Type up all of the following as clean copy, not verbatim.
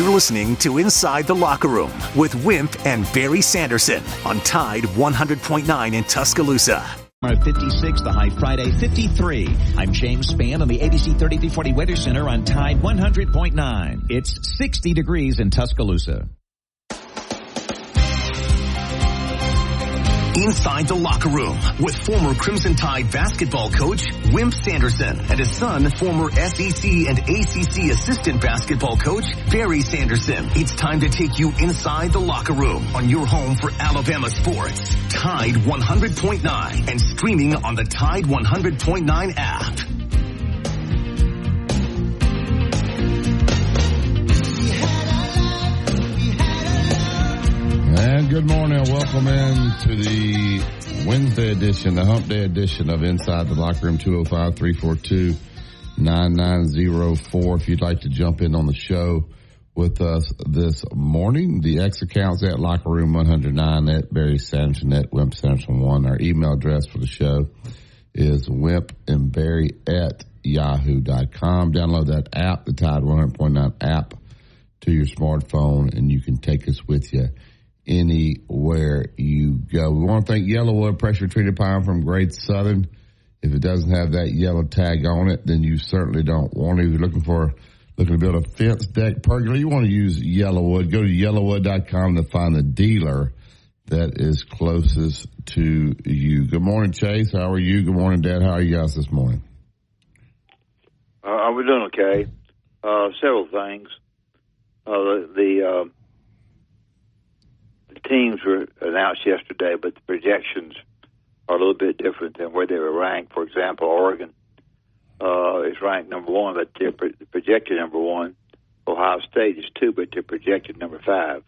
You're listening to Inside the Locker Room with Wimp and Barry Sanderson on Tide 100.9 in Tuscaloosa. 56, the high Friday 53. I'm James Spann on the ABC 3340 Weather Center on Tide 100.9. It's 60 degrees in Tuscaloosa. Inside the Locker Room with former Crimson Tide basketball coach Wimp Sanderson and his son, former SEC and ACC assistant basketball coach Barry Sanderson. It's time to take you inside the locker room on your home for Alabama sports. Tide 100.9 and streaming on the Tide 100.9 app. And good morning and welcome in to the Wednesday edition, the Hump Day edition of Inside the Locker Room, 205-342-9904. If you'd like to jump in on the show with us this morning, the X account's at Locker Room 109 at Barry Sanderson at Wimp Sanderson 1. Our email address for the show is wimpandbarry@yahoo.com. Download that app, the Tide 100.9 app, to your smartphone, and you can take us with you anywhere you go. We want to thank Yellowwood Pressure Treated Pine from Great Southern. If it doesn't have that yellow tag on it, then you certainly don't want it. If you're looking to build a fence, deck, pergola, you want to use Yellowwood. Go to yellowwood.com to find the dealer that is closest to you. Good morning, Chase. How are you? Good morning, Dad. How are you guys this morning? We're doing okay. Several things. The teams were announced yesterday, but the projections are a little bit different than where they were ranked. For example, Oregon is ranked number 1, but they're projected number 1. Ohio State is 2, but they're projected number 5.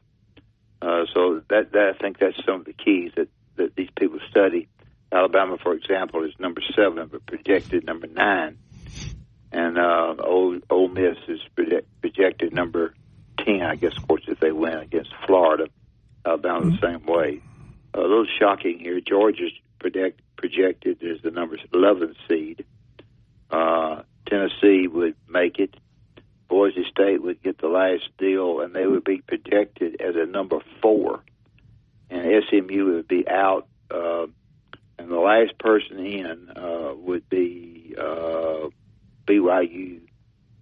So that I think that's some of the keys that these people study. Alabama, for example, is number 7, but projected number 9. And Ole Miss is projected number 10, I guess, of course, if they win against Florida. Alabama the same way. A little shocking here. Georgia's projected as the number 11 seed. Tennessee would make it. Boise State would get the last deal, and they would be projected as a number 4. And SMU would be out. And the last person in would be BYU,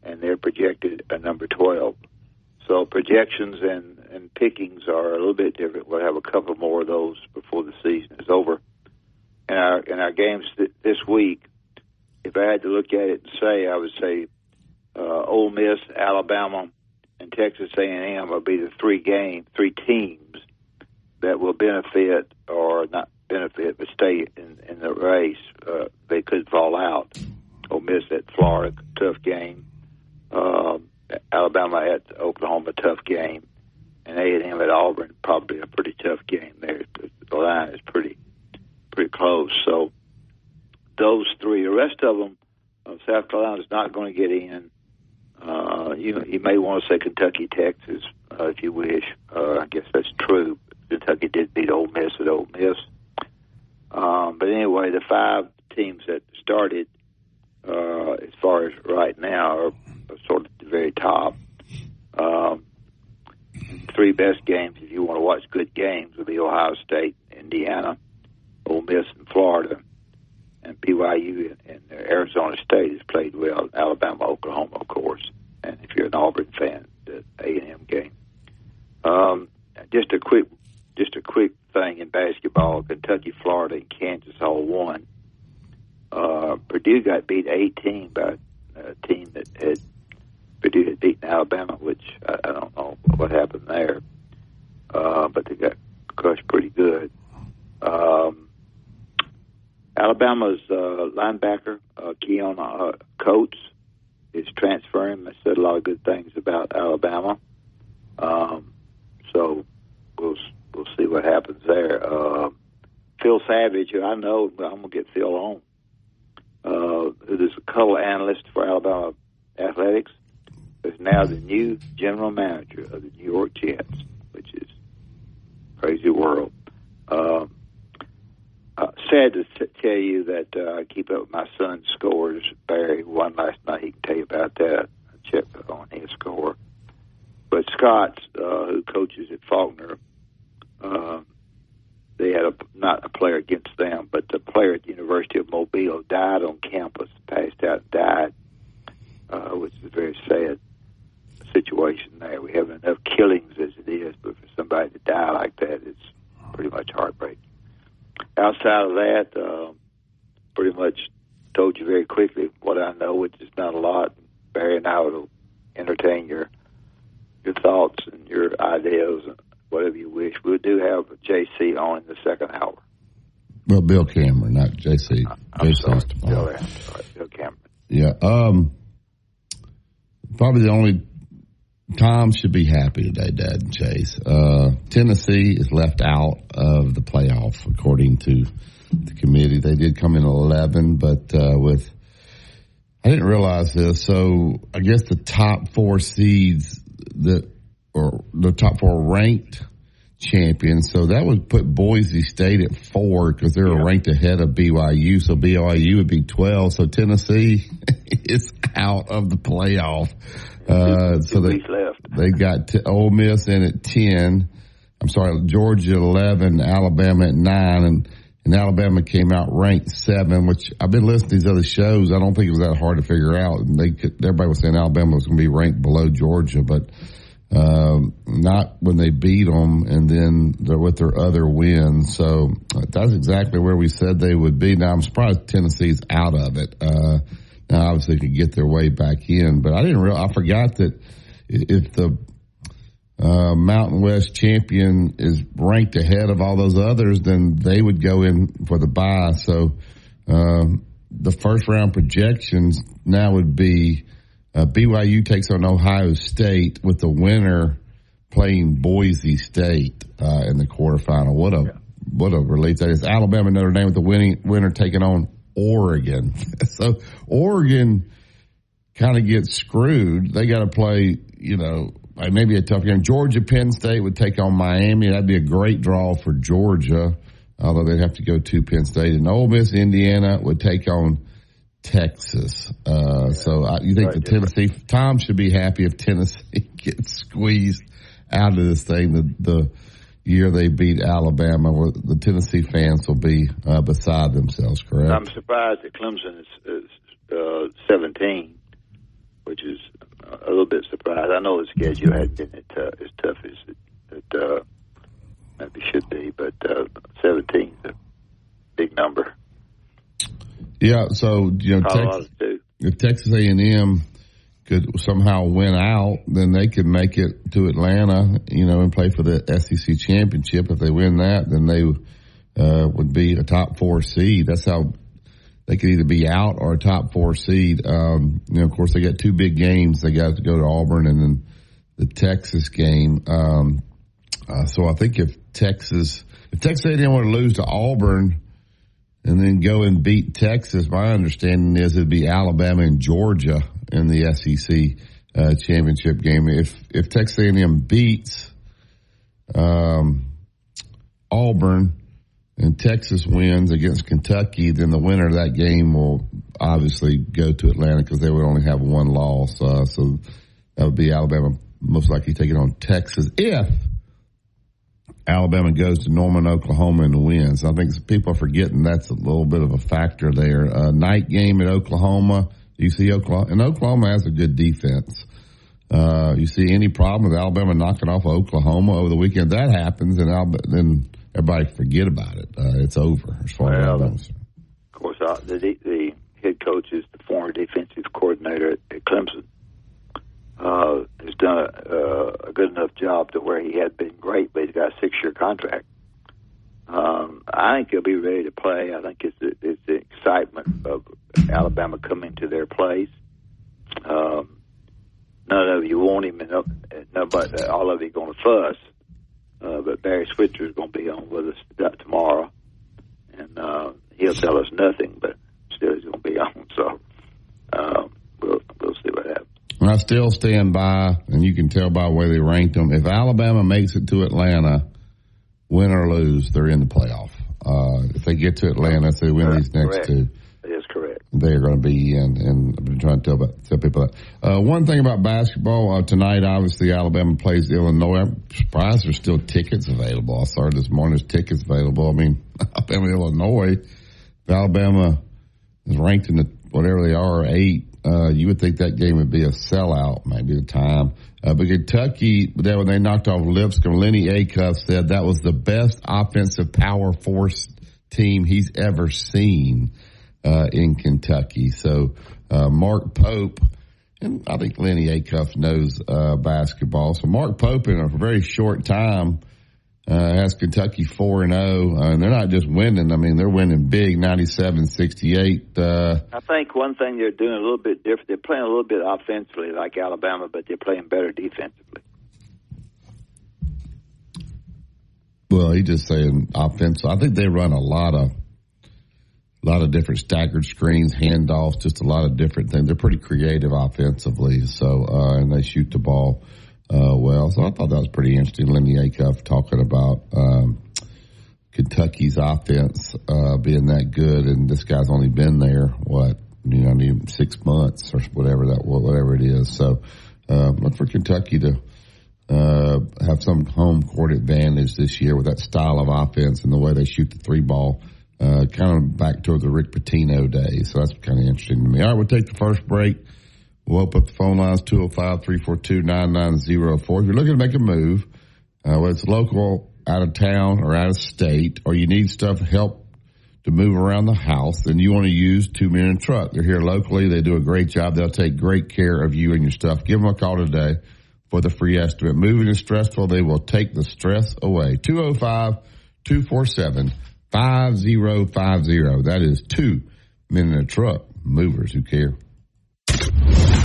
and they're projected a number 12. So projections and pickings are a little bit different. We'll have a couple more of those before the season is over. In our games this week, if I had to look at it and say, I would say Ole Miss, Alabama, and Texas A&M will be the three teams that will benefit or not benefit, but stay in the race. They could fall out. Ole Miss at Florida, tough game. Alabama at Oklahoma, tough game. And A&M at Auburn, probably a pretty tough game there. The line is pretty close. So those three. The rest of them, South Carolina's not going to get in. You may want to say Kentucky, Texas, if you wish. I guess that's true. Kentucky did beat Ole Miss at Ole Miss. But anyway, the 5 teams that started, as far as right now, are sort of at the very top. 3 best games, if you want to watch good games, will be Ohio State, Indiana, Ole Miss, and Florida. And BYU and Arizona State has played well. Alabama, Oklahoma, of course. And if you're an Auburn fan, the A&M game. Just a quick thing in basketball: Kentucky, Florida, and Kansas all won. Purdue got beat 18 by a team that Purdue had beaten Alabama, which I don't know what happened there, but they got crushed pretty good. Alabama's linebacker, Keon Coates, is transferring. I said a lot of good things about Alabama. So we'll see what happens there. Phil Savage, who I know, but I'm going to get Phil on, who's a color analyst for Alabama Athletics, is now the new general manager of the New York Jets, which is crazy world. Sad to tell you that I keep up with my son's scores. Barry won last night. He can tell you about that. I checked on his score. But But Scott, who coaches at Faulkner, they had not a player against them, but the player at the University of Mobile died on campus, passed out and died, which is a very sad situation there. We have enough killings as it is, but for somebody to die like that, it's pretty much heartbreaking. Outside of that, pretty much told you very quickly what I know, which is not a lot. Barry and I will entertain your thoughts and your ideas and whatever you wish. We do have JC on in the second hour. Well, Bill Cameron, not JC. I'm sorry, Bill Cameron. Yeah. Probably the only Tom should be happy today, Dad and Chase. Tennessee is left out of the playoff, according to the committee. They did come in 11, but I didn't realize this. So I guess the top four seeds or the top four ranked champions. So that would put Boise State at 4 because they're ranked ahead of BYU. So BYU would be 12. So Tennessee is out of the playoff. So they got Ole Miss in at 10. I'm sorry, Georgia 11, Alabama at 9, and Alabama came out ranked 7. Which I've been listening to these other shows. I don't think it was that hard to figure out. And everybody was saying Alabama was going to be ranked below Georgia, but not when they beat them, and then with their other wins. So that's exactly where we said they would be. Now I'm surprised Tennessee's out of it. Now, obviously, they could get their way back in, but I forgot that if the Mountain West champion is ranked ahead of all those others, then they would go in for the bye. So the first round projections now would be BYU takes on Ohio State with the winner playing Boise State in the quarterfinal. What a relief that is. Alabama, Notre Dame with the winner taking on Oregon. So Oregon kind of gets screwed. They got to play, maybe a tough game. Georgia, Penn State would take on Miami. That'd be a great draw for Georgia, although they'd have to go to Penn State. And Ole Miss, Indiana would take on Texas. You think the Tennessee, Tom should be happy if Tennessee gets squeezed out of this thing. The year they beat Alabama, the Tennessee fans will be beside themselves, correct? I'm surprised that Clemson is 17, which is a little bit surprised. I know the schedule hadn't been as tough as it maybe should be, but 17 is a big number. Yeah, so if Texas A&M could somehow win out, then they could make it to Atlanta, and play for the SEC championship. If they win that, then they would be a top 4 seed. That's how they could either be out or a top 4 seed. Of course, they got 2 big games. They got to go to Auburn and then the Texas game. So I think if Texas A&M were to lose to Auburn and then go and beat Texas, my understanding is it'd be Alabama and Georgia in the SEC championship game. If Texas A&M beats Auburn and Texas wins against Kentucky, then the winner of that game will obviously go to Atlanta because they would only have 1 loss. So that would be Alabama most likely taking on Texas if Alabama goes to Norman, Oklahoma, and wins. I think people are forgetting that's a little bit of a factor there. Night game at Oklahoma. You see Oklahoma, and Oklahoma has a good defense. You see any problem with Alabama knocking off Oklahoma over the weekend? That happens, and then everybody forget about it. It's over as far as I'm concerned. Of course, the head coach is the former defensive coordinator at Clemson. Has done a good enough job to where he had been great, but he's got a 6-year contract. I think he'll be ready to play. I think it's the excitement of Alabama coming to their place. None of you want him, and nobody, all of you going to fuss. But Barry Switzer is going to be on with us tomorrow, and he'll tell us nothing, but still he's going to be on. So we'll see what happens. I still stand by, and you can tell by the way they ranked them. If Alabama makes it to Atlanta, win or lose, they're in the playoff. If they get to Atlanta, if they win these next 2. That is correct. they're going to be in. And I've been trying to tell people that. One thing about basketball, tonight, obviously, Alabama plays Illinois. I'm surprised there's still tickets available. I saw this morning there's tickets available. I mean, Alabama, Illinois, if Alabama is ranked in the whatever they are, 8, you would think that game would be a sellout, maybe the time. But Kentucky, when they knocked off Lipscomb, Lenny Acuff said that was the best offensive power force team he's ever seen in Kentucky. So Mark Pope, and I think Lenny Acuff knows basketball. So Mark Pope, in a very short time, has Kentucky 4-0, and they're not just winning. I mean, they're winning big, 97-68. I think one thing they're doing a little bit different. They're playing a little bit offensively like Alabama, but they're playing better defensively. Well, he's just saying offensive. I think they run a lot of different staggered screens, handoffs, just a lot of different things. They're pretty creative offensively, so and they shoot the ball well. So I thought that was pretty interesting. Lenny Acuff talking about Kentucky's offense being that good, and this guy's only been there 6 months or whatever it is. So look for Kentucky to have some home court advantage this year with that style of offense and the way they shoot the 3 ball. Kind of back toward the Rick Pitino days. So that's kind of interesting to me. All right, we'll take the first break. We'll open up the phone lines, 205-342-9904. If you're looking to make a move, whether it's local, out of town, or out of state, or you need help to move around the house, then you want to use 2 Men in a Truck. They're here locally. They do a great job. They'll take great care of you and your stuff. Give them a call today for the free estimate. Moving is stressful. They will take the stress away. 205-247-5050. That is 2 Men in a Truck. Movers who care.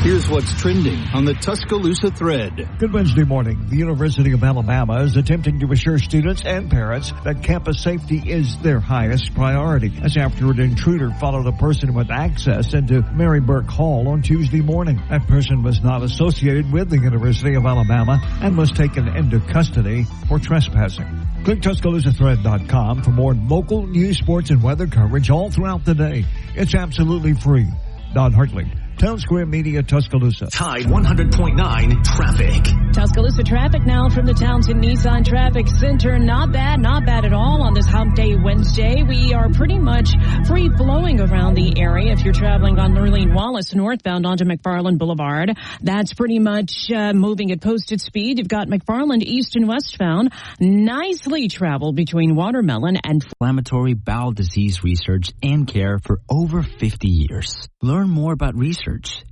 Here's what's trending on the Tuscaloosa thread. Good Wednesday morning. The University of Alabama is attempting to assure students and parents that campus safety is their highest priority, as after an intruder followed a person with access into Mary Burke Hall on Tuesday morning. That person was not associated with the University of Alabama and was taken into custody for trespassing. Click TuscaloosaThread.com for more local news, sports, and weather coverage all throughout the day. It's absolutely free. Don Hartley, Town Square Media, Tuscaloosa. Tide 100.9 traffic. Tuscaloosa traffic now from the Townsend Nissan Traffic Center. Not bad at all on this Hump Day Wednesday. We are pretty much free flowing around the area. If you're traveling on Lurleen Wallace northbound onto McFarland Boulevard, that's pretty much moving at posted speed. You've got McFarland east and westbound. Nicely traveled between Watermelon and inflammatory bowel disease research and care for over 50 years. Learn more about research,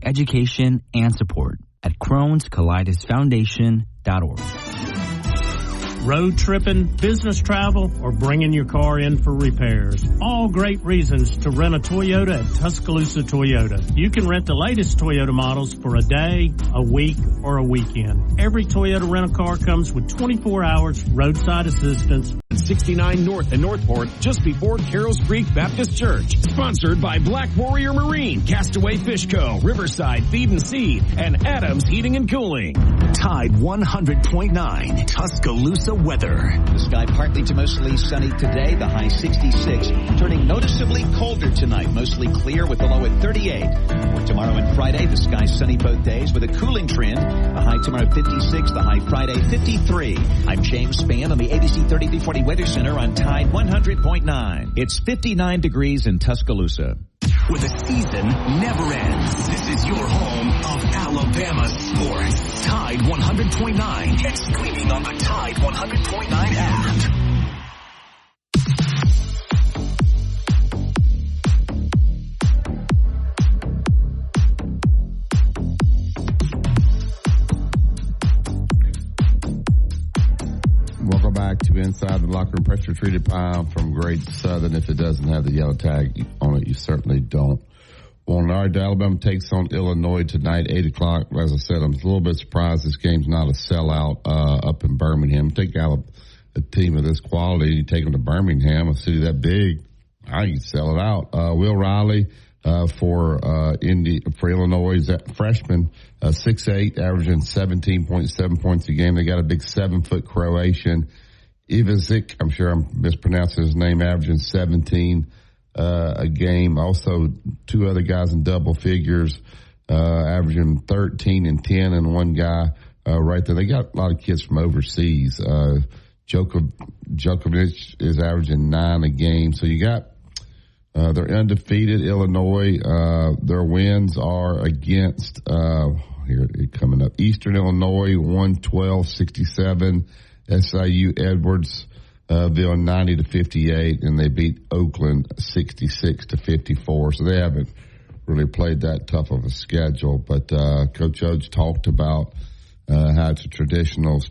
education, and support at Crohn's Colitis Foundation.org. Road tripping, business travel, or bringing your car in for repairs. All great reasons to rent a Toyota at Tuscaloosa Toyota. You can rent the latest Toyota models for a day, a week, or a weekend. Every Toyota rental car comes with 24 hours roadside assistance. 69 North in Northport, just before Carroll's Creek Baptist Church. Sponsored by Black Warrior Marine, Castaway Fish Co., Riverside Feed and Seed, and Adams Heating and Cooling. Tide 100.9 Tuscaloosa weather. The sky partly to mostly sunny today, the high 66. Turning noticeably colder tonight, mostly clear with the low at 38. For tomorrow and Friday, the sky sunny both days with a cooling trend. The high tomorrow 56, the high Friday 53. I'm James Spann on the ABC 3340 Weather Center on Tide 100.9. It's 59 degrees in Tuscaloosa. Where the season never ends. This is your home of Alabama sports. Tide 100.9 and streaming on the Tide 100.9 app. Welcome back to Inside the Locker Room. Pressure treated pie from Great Southern. If it doesn't have the yellow tag on it, you certainly don't want it. All right, Alabama takes on Illinois tonight, 8 o'clock. As I said, I'm a little bit surprised this game's not a sellout up in Birmingham. Take out a team of this quality and you take them to Birmingham, a city that big, I can sell it out. Will Riley for Illinois, freshman, 6'8", averaging 17.7 points a game. They got a big 7-foot Croatian, Ivizic, I'm sure I'm mispronouncing his name, averaging 17 a game. Also, two other guys in double figures, averaging 13 and 10, and one guy right there. They got a lot of kids from overseas. Djokovic is averaging 9 a game. So you got they're undefeated. Illinois, their wins are against here coming up. Eastern Illinois 112-67. SIU Edwardsville 90-58, and they beat Oakland 66-54. So they haven't really played that tough of a schedule. But Coach Oates talked about how it's a traditional,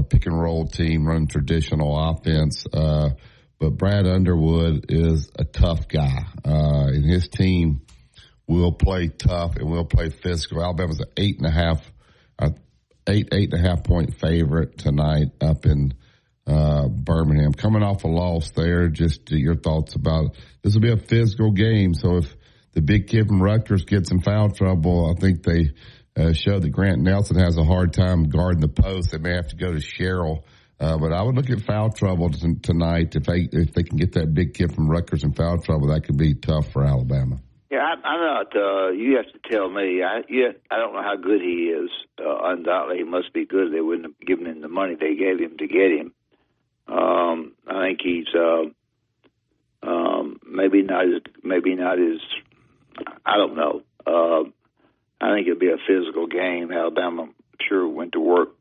pick and roll team, run traditional offense. But Brad Underwood is a tough guy, and his team will play tough and will play physical. Alabama's an 8.5 point favorite tonight up in Birmingham. Coming off a loss there, just your thoughts about this will be a physical game. So if the big kid from Rutgers gets in foul trouble, I think they show that Grant Nelson has a hard time guarding the post. They may have to go to Sherrill. But I would look at foul trouble tonight. If they can get that big kid from Rutgers in foul trouble, that could be tough for Alabama. Yeah, I'm not. You have to tell me. I don't know how good he is. Undoubtedly, he must be good. They wouldn't have given him the money they gave him to get him. I think he's maybe not as. I don't know. I think it'll be a physical game. Alabama, I'm sure, went to work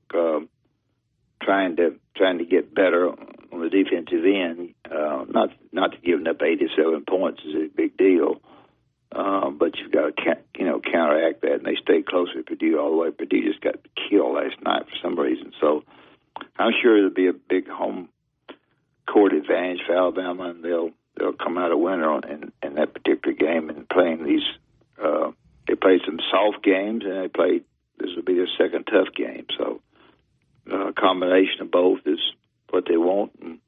trying to get better on the defensive end. Not to giving up 87 points is a big deal. But you've got to, counteract that, and they stayed close with Purdue all the way. Purdue just got killed last night for some reason. So I'm sure there'll be a big home court advantage for Alabama, and they'll come out a winner in that particular game. And playing these, they played some soft games, and this will be their second tough game. So a combination of both is what they want, and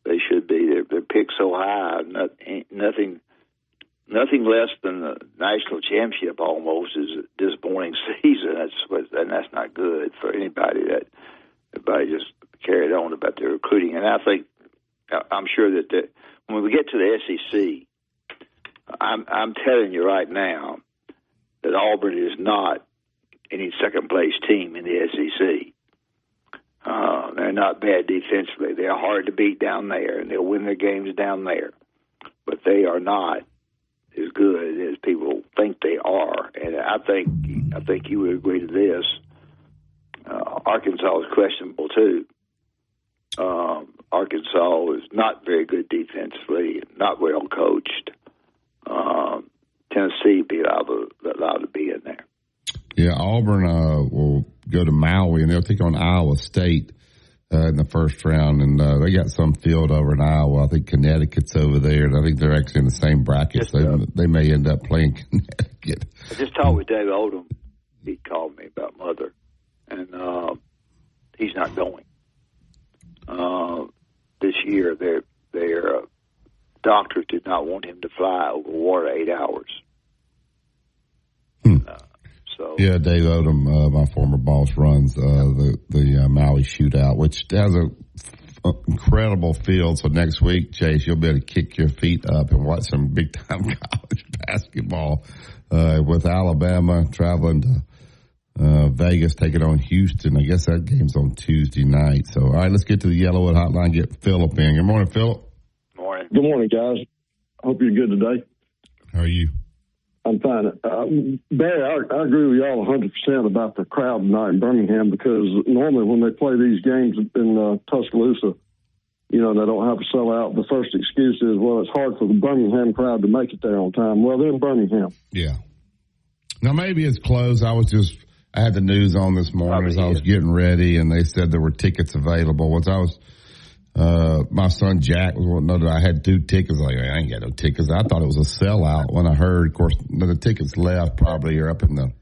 they should be. They're picked so high, nothing less than the national championship almost is a disappointing season. That's not good for anybody. That everybody just carried on about their recruiting. And I'm sure that when we get to the SEC, I'm telling you right now that Auburn is not any second place team in the SEC. They're not bad defensively. They're hard to beat down there, and they'll win their games down there. But they are not as good as people think they are. And I think you would agree to this. Arkansas is questionable too. Arkansas is not very good defensively, not well coached. Tennessee be allowed to be in there. Yeah, Auburn will go to Maui, and they'll take on Iowa State in the first round, and they got some field over in Iowa. I think Connecticut's over there, and I think they're actually in the same bracket, so they may end up playing Connecticut. I just talked with David Odom. He called me about Mother, and he's not going. This year, their doctors did not want him to fly over water 8 hours. Yeah, Dave Odom, my former boss, runs the Maui Shootout, which has an incredible field. So next week, Chase, you'll be able to kick your feet up and watch some big-time college basketball with Alabama traveling to Vegas, taking on Houston. I guess that game's on Tuesday night. So, all right, let's get to the Yellowwood Hotline, get Philip in. Good morning, Philip. Morning. Good morning, guys. Hope you're good today. How are you? I'm fine. Barry, I agree with y'all 100% about the crowd tonight in Birmingham, because normally when they play these games in Tuscaloosa, they don't have to sell out. The first excuse is, well, it's hard for the Birmingham crowd to make it there on time. Well, they're in Birmingham. Yeah. Now, maybe it's closed. I had the news on this morning as I was getting ready, and they said there were tickets available. My son Jack was wanting to know that I had 2 tickets. I ain't got no tickets. I thought it was a sellout when I heard. Of course, the tickets left probably are up in the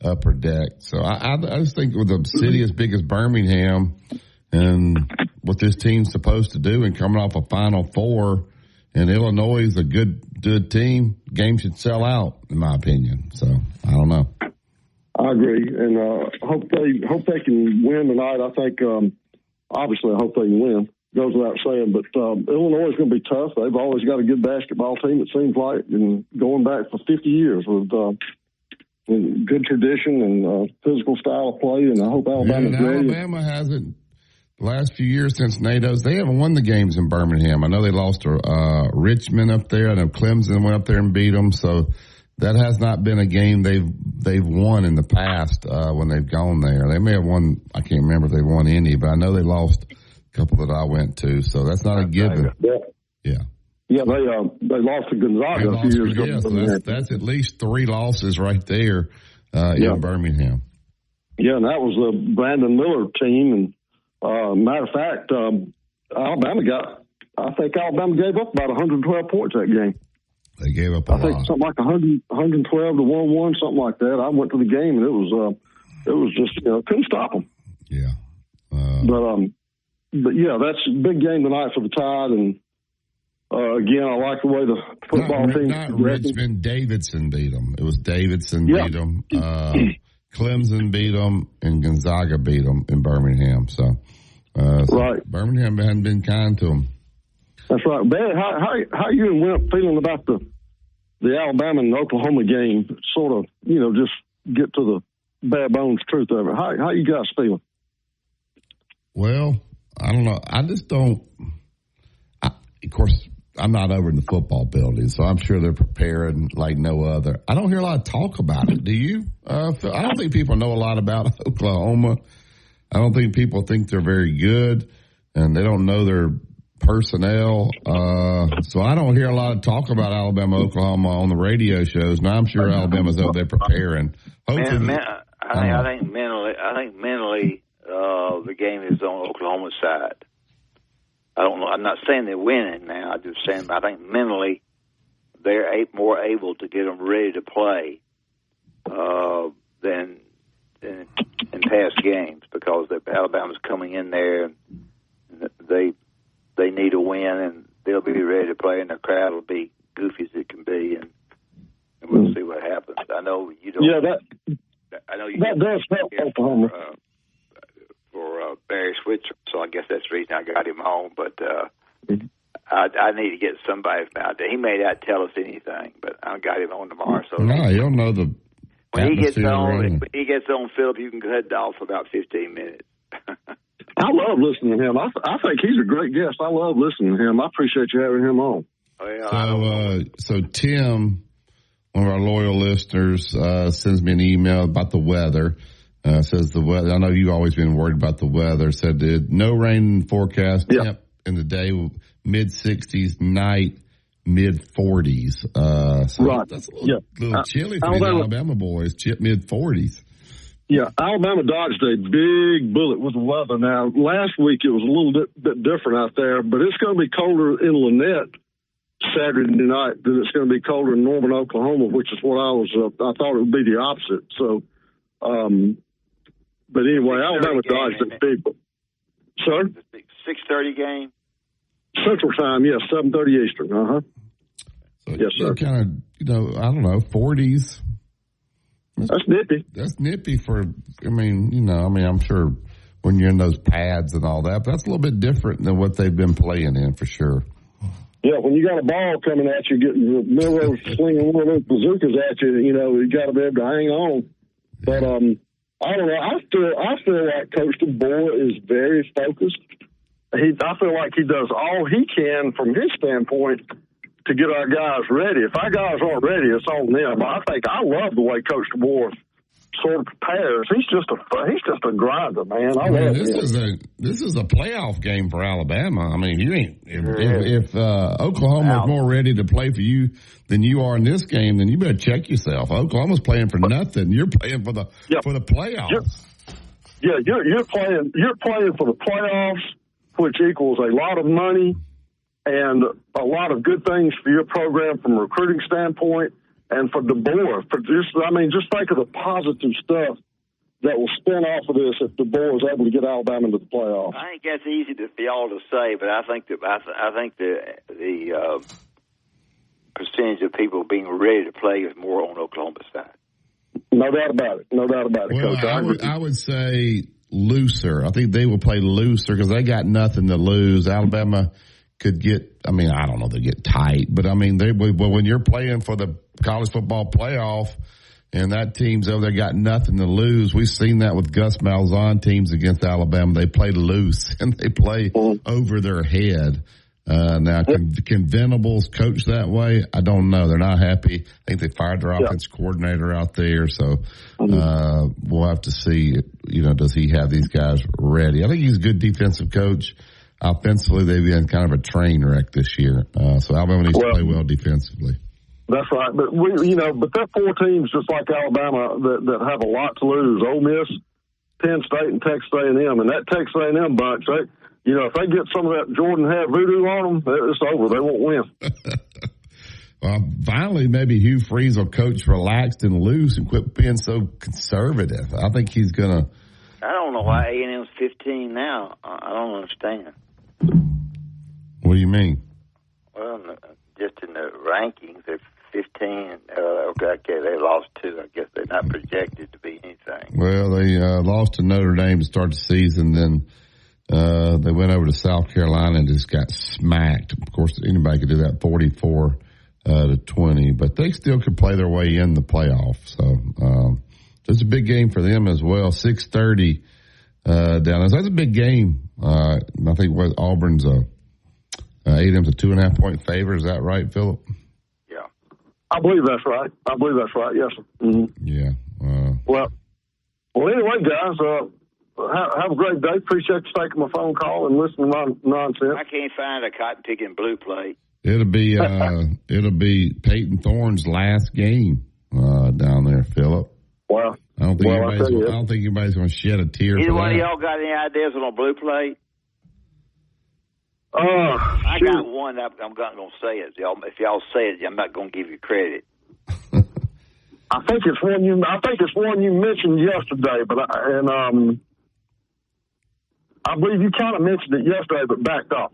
upper deck. So I just think with a city as big as Birmingham and what this team's supposed to do and coming off a Final Four, and Illinois is a good team, game should sell out, in my opinion. So I don't know. I agree, and hope they can win tonight. I think obviously I hope they can win. goes without saying. But Illinois is going to be tough. They've always got a good basketball team, it seems like, and going back for 50 years with good tradition and physical style of play. And I hope Alabama's ready. Alabama hasn't. The last few years since NATO's, they haven't won the games in Birmingham. I know they lost to Richmond up there. I know Clemson went up there and beat them. So that has not been a game they've won in the past when they've gone there. They may have won. I can't remember if they won any, but I know they lost a couple that I went to. So that's not a given. Yeah. Yeah, they lost to Gonzaga a few years ago. Yeah, so that's at least 3 losses right there in Birmingham. Yeah, and that was the Brandon Miller team. And matter of fact, Alabama gave up about 112 points that game. They gave up a lot. I think something like 112 to 101, something like that. I went to the game, and it was just, couldn't stop them. Yeah. But yeah, that's a big game tonight for the Tide. And again, I like the way the football team. Not Richmond, Davidson beat them. It was Davidson beat them. Clemson beat them, and Gonzaga beat them in Birmingham. So right. Birmingham hadn't been kind to them. That's right. Barry, how you and Wimp feeling about the Alabama and Oklahoma game? Sort of, just get to the bare bones truth of it. How you guys feeling? Well, I don't know. I just don't. Of course, I'm not over in the football building, so I'm sure they're preparing like no other. I don't hear a lot of talk about it. Do you? I don't think people know a lot about Oklahoma. I don't think people think they're very good, and they don't know their personnel. So I don't hear a lot of talk about Alabama, Oklahoma on the radio shows. Now I'm sure Alabama's over there preparing. I think mentally, the game is on Oklahoma's side. I don't know. I'm not saying they're winning now. I'm just saying I think mentally they're more able to get them ready to play than in past games, because Alabama's coming in there and they need a win, and they'll be ready to play, and the crowd will be goofy as it can be, and we'll see what happens. I know you don't. Yeah, that does help Oklahoma. For Barry Switzer, so I guess that's the reason I got him home. But I need to get somebody out there. He may not tell us anything, but I got him on tomorrow. So no, you don't know the. When he gets on, Philip, you can cut off for about 15 minutes. I love listening to him. I think he's a great guest. I love listening to him. I appreciate you having him on. Oh, yeah, so Tim, one of our loyal listeners, sends me an email about the weather. Says the weather. I know you've always been worried about the weather. Said no rain forecast. Temp in the day, mid-60s, night, mid-40s. Right. That's a little chilly for the Alabama boys. Mid-40s. Yeah, Alabama dodged a big bullet with the weather. Now, last week it was a little bit different out there, but it's going to be colder in Lynette Saturday night than it's going to be colder in Norman, Oklahoma, which is what I thought it would be the opposite. So, but anyway, Alabama dodged a big bullet. Sir? 6:30 game? Central Time, yes, 7:30 Eastern. So yes, sir. Kind of, I don't know, 40s. That's nippy. That's nippy I'm sure when you're in those pads and all that, but that's a little bit different than what they've been playing in for sure. Yeah, when you got a ball coming at you, getting Milrow slinging one of those bazookas at you, you got to be able to hang on. But I don't know. I feel like Coach DeBoer is very focused. I feel like he does all he can from his standpoint to get our guys ready. If our guys aren't ready, it's on them. I love the way Coach DeBoer sort of prepares. He's just a grinder, man. I love him. This is a playoff game for Alabama. I mean, if Oklahoma's more ready to play for you than you are in this game, then you better check yourself. Oklahoma's playing for nothing. You're playing for the playoffs. You're playing for the playoffs, which equals a lot of money and a lot of good things for your program from a recruiting standpoint, and for DeBoer. Just think of the positive stuff that will spin off of this if DeBoer is able to get Alabama into the playoffs. I think that's easy for y'all to say, but I think the percentage of people being ready to play is more on Oklahoma's side. No doubt about it. No doubt about it, well, Coach. I would say looser. I think they will play looser because they got nothing to lose. Alabama could get, I don't know, they get tight, but when you're playing for the college football playoff and that team's over there got nothing to lose, we've seen that with Gus Malzahn teams against Alabama. They play loose and they play over their head. Now, can Venables coach that way? I don't know. They're not happy. I think they fired their offense coordinator out there. So we'll have to see, does he have these guys ready? I think he's a good defensive coach. Offensively, they've been kind of a train wreck this year. So Alabama needs to play well defensively. That's right. But, but there are 4 teams just like Alabama that have a lot to lose. Ole Miss, Penn State, and Texas A&M. And that Texas A&M bunch, if they get some of that Jordan hat voodoo on them, it's over. They won't win. Well, finally, maybe Hugh Freeze will coach relaxed and loose and quit being so conservative. I think he's going to. I don't know why A&M's 15 now. I don't understand. What do you mean? Well, just in the rankings, they're 15. Okay, they lost 2. I guess they're not projected to be anything. Well, they lost to Notre Dame to start the season, then they went over to South Carolina and just got smacked. Of course, anybody could do that, 44 to 20, but they still could play their way in the playoffs. So it's a big game for them as well. 6:30 down there. That's a big game. I think Auburn's A&M's a 2.5-point favorite. Is that right, Philip? Yeah, I believe that's right. Yes, sir. Mm-hmm. Yeah. Well, anyway, guys. Have a great day. Appreciate you taking my phone call and listening to my nonsense. I can't find a cotton picking blue plate. It'll be Peyton Thorne's last game down there, Philip. Wow. I don't think anybody's going to shed a tear. Either for one that. of y'all got any ideas on a blue plate? I got one. I'm not going to say it. If y'all say it, I'm not going to give you credit. I think it's one you mentioned yesterday, I believe you kind of mentioned it yesterday, but backed off.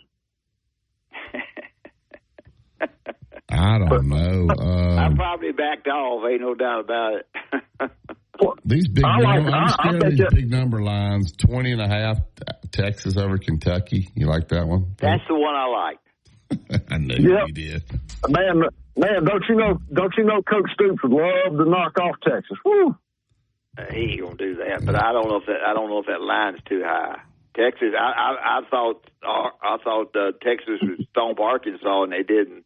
I don't know. I probably backed off. Ain't no doubt about it. These big I'm scared of these big number lines. 20.5 Texas over Kentucky. You like that one? That's the one I like. I knew you did. Man, don't you know Coach Stoops would love to knock off Texas. Woo. He ain't gonna do that, but I don't know if that line's too high. Texas, I thought Texas would stomp Arkansas, and they didn't.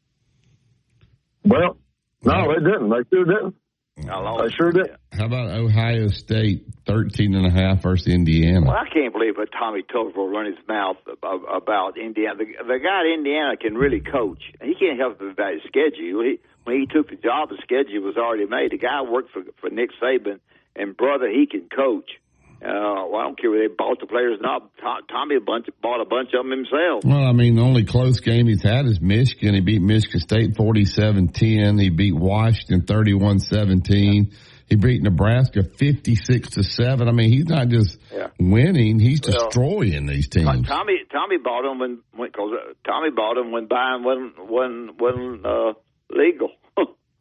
Well, no, they didn't. They sure didn't. They sure did. How about Ohio State 13.5 versus Indiana? Well, I can't believe that Tommy Tuberville run his mouth about Indiana. The guy at Indiana can really coach. He can't help about his schedule. When he took the job, the schedule was already made. The guy worked for Nick Saban, and brother, he can coach. Well, I don't care whether they bought the players or not. Tommy bought a bunch of them himself. Well, the only close game he's had is Michigan. He beat Michigan State 47-10. He beat Washington 31-17. He beat Nebraska 56-7. He's not just winning; he's destroying these teams. Tommy bought them when buying wasn't legal.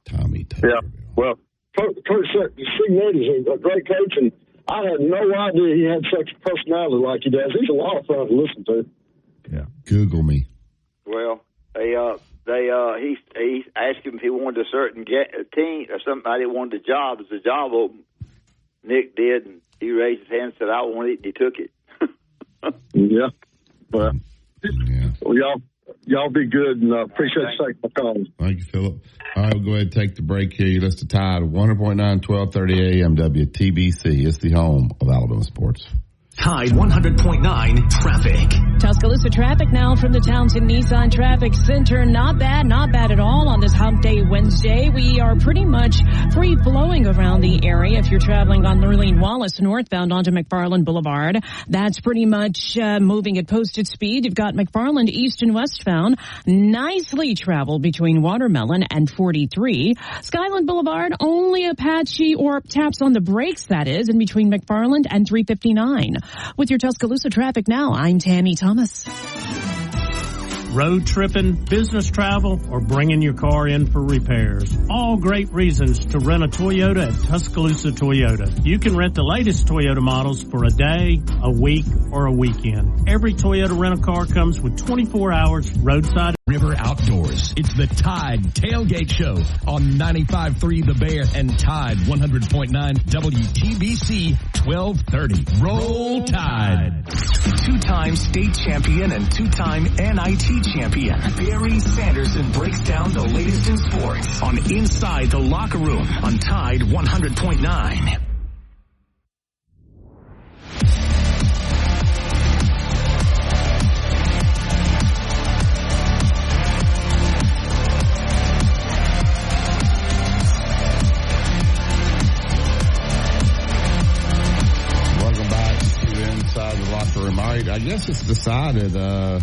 Tommy. Yeah. Well, Coach Signet is a great coach, and I had no idea he had such a personality like he does. He's a lot of fun to listen to. Yeah. Google me. Well, he asked him if he wanted a certain team or somebody wanted a job. As a job open, Nick did, and he raised his hand and said, "I want it," and he took it. Yeah. Well, y'all be good, and appreciate you taking my call. Thank you, Philip. All right, we'll go ahead and take the break here. You listen to Tide 100.9, 1230 AM WTBC. It's the home of Alabama sports. Tide 100.9 traffic. Tuscaloosa traffic now from the Townsend Nissan Traffic Center. Not bad at all on this Hump Day Wednesday. We are pretty much free flowing around the area. If you're traveling on Lurleen Wallace northbound onto McFarland Boulevard, that's pretty much moving at posted speed. You've got McFarland east and westbound. Nicely traveled between Watermelon and 43. Skyland Boulevard, only a patchy or taps on the brakes, that is, in between McFarland and 359. With your Tuscaloosa traffic now, I'm Tammy Thomas. road tripping, business travel, or bringing your car in for repairs. All great reasons to rent a Toyota at Tuscaloosa Toyota. You can rent the latest Toyota models for a day, a week, or a weekend. Every Toyota rental-car comes with 24 hours roadside. River Outdoors. It's the Tide Tailgate Show on 95.3 The Bear and Tide 100.9 WTBC 1230. Roll Tide. Two-time state champion and two-time NIT champion, Barry Sanderson breaks down the latest in sports on Inside the Locker Room on Tide 100.9. I guess it's decided as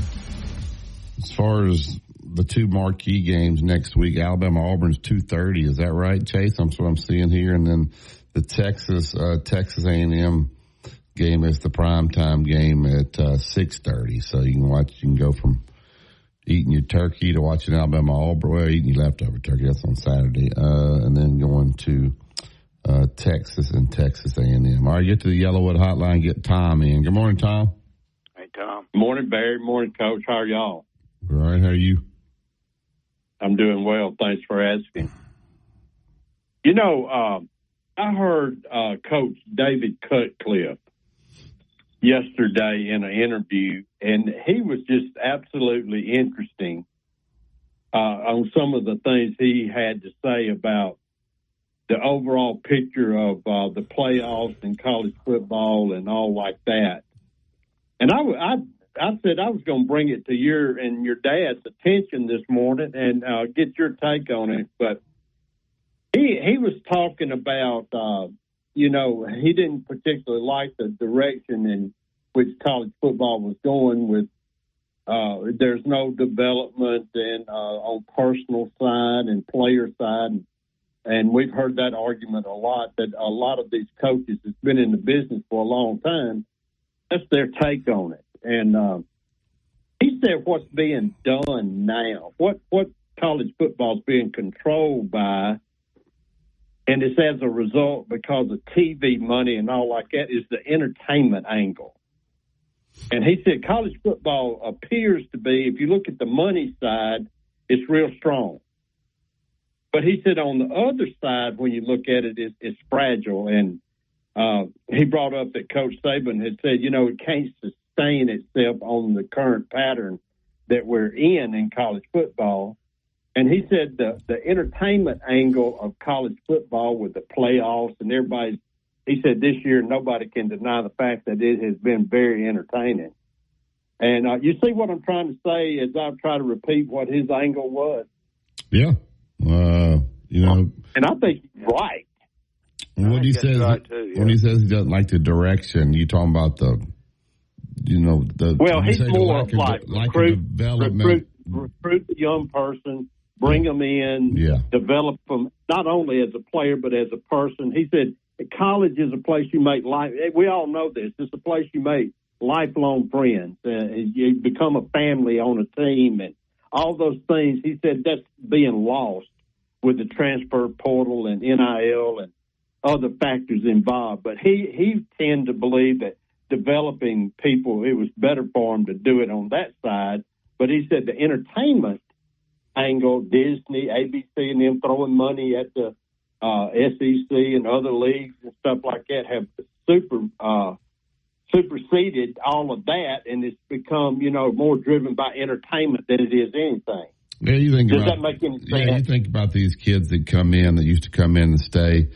far as the two marquee games next week. Alabama-Auburn's 2:30. Is that right, Chase? That's what I'm seeing here. And then the Texas A&M game is the primetime game at 6:30. So you can go from eating your turkey to watching Alabama-Auburn. Well, eating your leftover turkey. That's on Saturday. And then going to Texas and Texas A&M. All right, get to the Yellowwood Hotline. Get Tom in. Good morning, Tom. Hey, Tom. Morning, Barry. Morning, Coach. How are y'all? All right. How are you? I'm doing well. Thanks for asking. You know, I heard Coach David Cutcliffe yesterday in an interview, and he was just absolutely interesting on some of the things he had to say about the overall picture of the playoffs and college football and all like that. And I said I was going to bring it to your and your dad's attention this morning and get your take on it. But he was talking about, he didn't particularly like the direction in which college football was going with there's no development and on personal side and player side. And we've heard that argument a lot, that a lot of these coaches that's been in the business for a long time, that's their take on it. And he said what's being done now, what college football is being controlled by, and it's as a result because of TV money and all like that, is the entertainment angle. And he said college football appears to be, if you look at the money side, it's real strong. But he said on the other side, when you look at it, it's fragile. And he brought up that Coach Saban had said, it can't sustain itself on the current pattern that we're in college football. And he said the entertainment angle of college football with the playoffs and he said this year nobody can deny the fact that it has been very entertaining. And you see what I'm trying to say as I try to repeat what his angle was? Yeah. And I think he's right. When he says right too, yeah. When he says he doesn't like the direction, you talking about he's more like development. Recruit the young person, bring them in, develop them not only as a player but as a person. He said college is a place you make life. We all know this. It's a place you make lifelong friends. You become a family on a team and all those things. He said that's being lost with the transfer portal and NIL and other factors involved. But he tended to believe that developing people, it was better for him to do it on that side. But he said the entertainment angle, Disney, ABC, and them throwing money at the SEC and other leagues and stuff like that have superseded all of that, and it's become, more driven by entertainment than it is anything. Yeah, Does that make any sense? Yeah, you think about these kids that used to come in and stay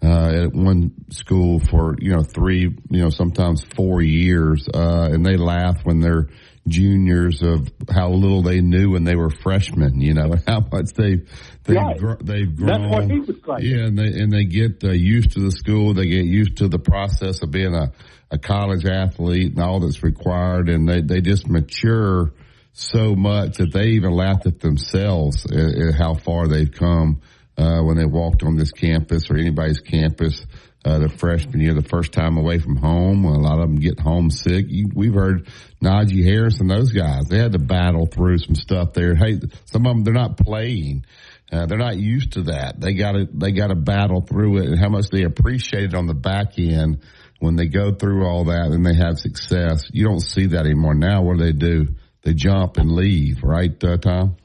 at one school for, 3, sometimes 4 years, and they laugh when they're juniors of how little they knew when they were freshmen, how much they've grown. That's what he was saying. Yeah, and they get used to the school. They get used to the process of being a college athlete and all that's required, and they just mature so much that they even laughed at themselves at how far they've come when they walked on this campus or anybody's campus their freshman year, the first time away from home. A lot of them get homesick. We've heard Najee Harris and those guys. They had to battle through some stuff there. Hey, some of them, they're not playing. They're not used to that. They got to battle through it, and how much they appreciate it on the back end when they go through all that and they have success. You don't see that anymore now. What do? They jump and leave, right, Tom?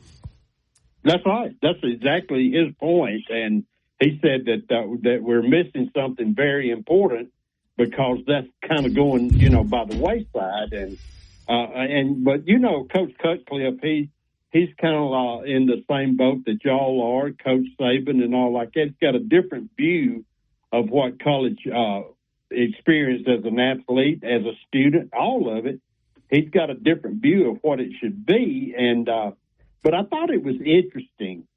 That's right. That's exactly his point. And he said that we're missing something very important because that's kind of going, by the wayside. But Coach Cutcliffe, he's kind of in the same boat that y'all are, Coach Saban and all like that. He's got a different view of what college experience as an athlete, as a student, all of it. He's got a different view of what it should be. But I thought it was interesting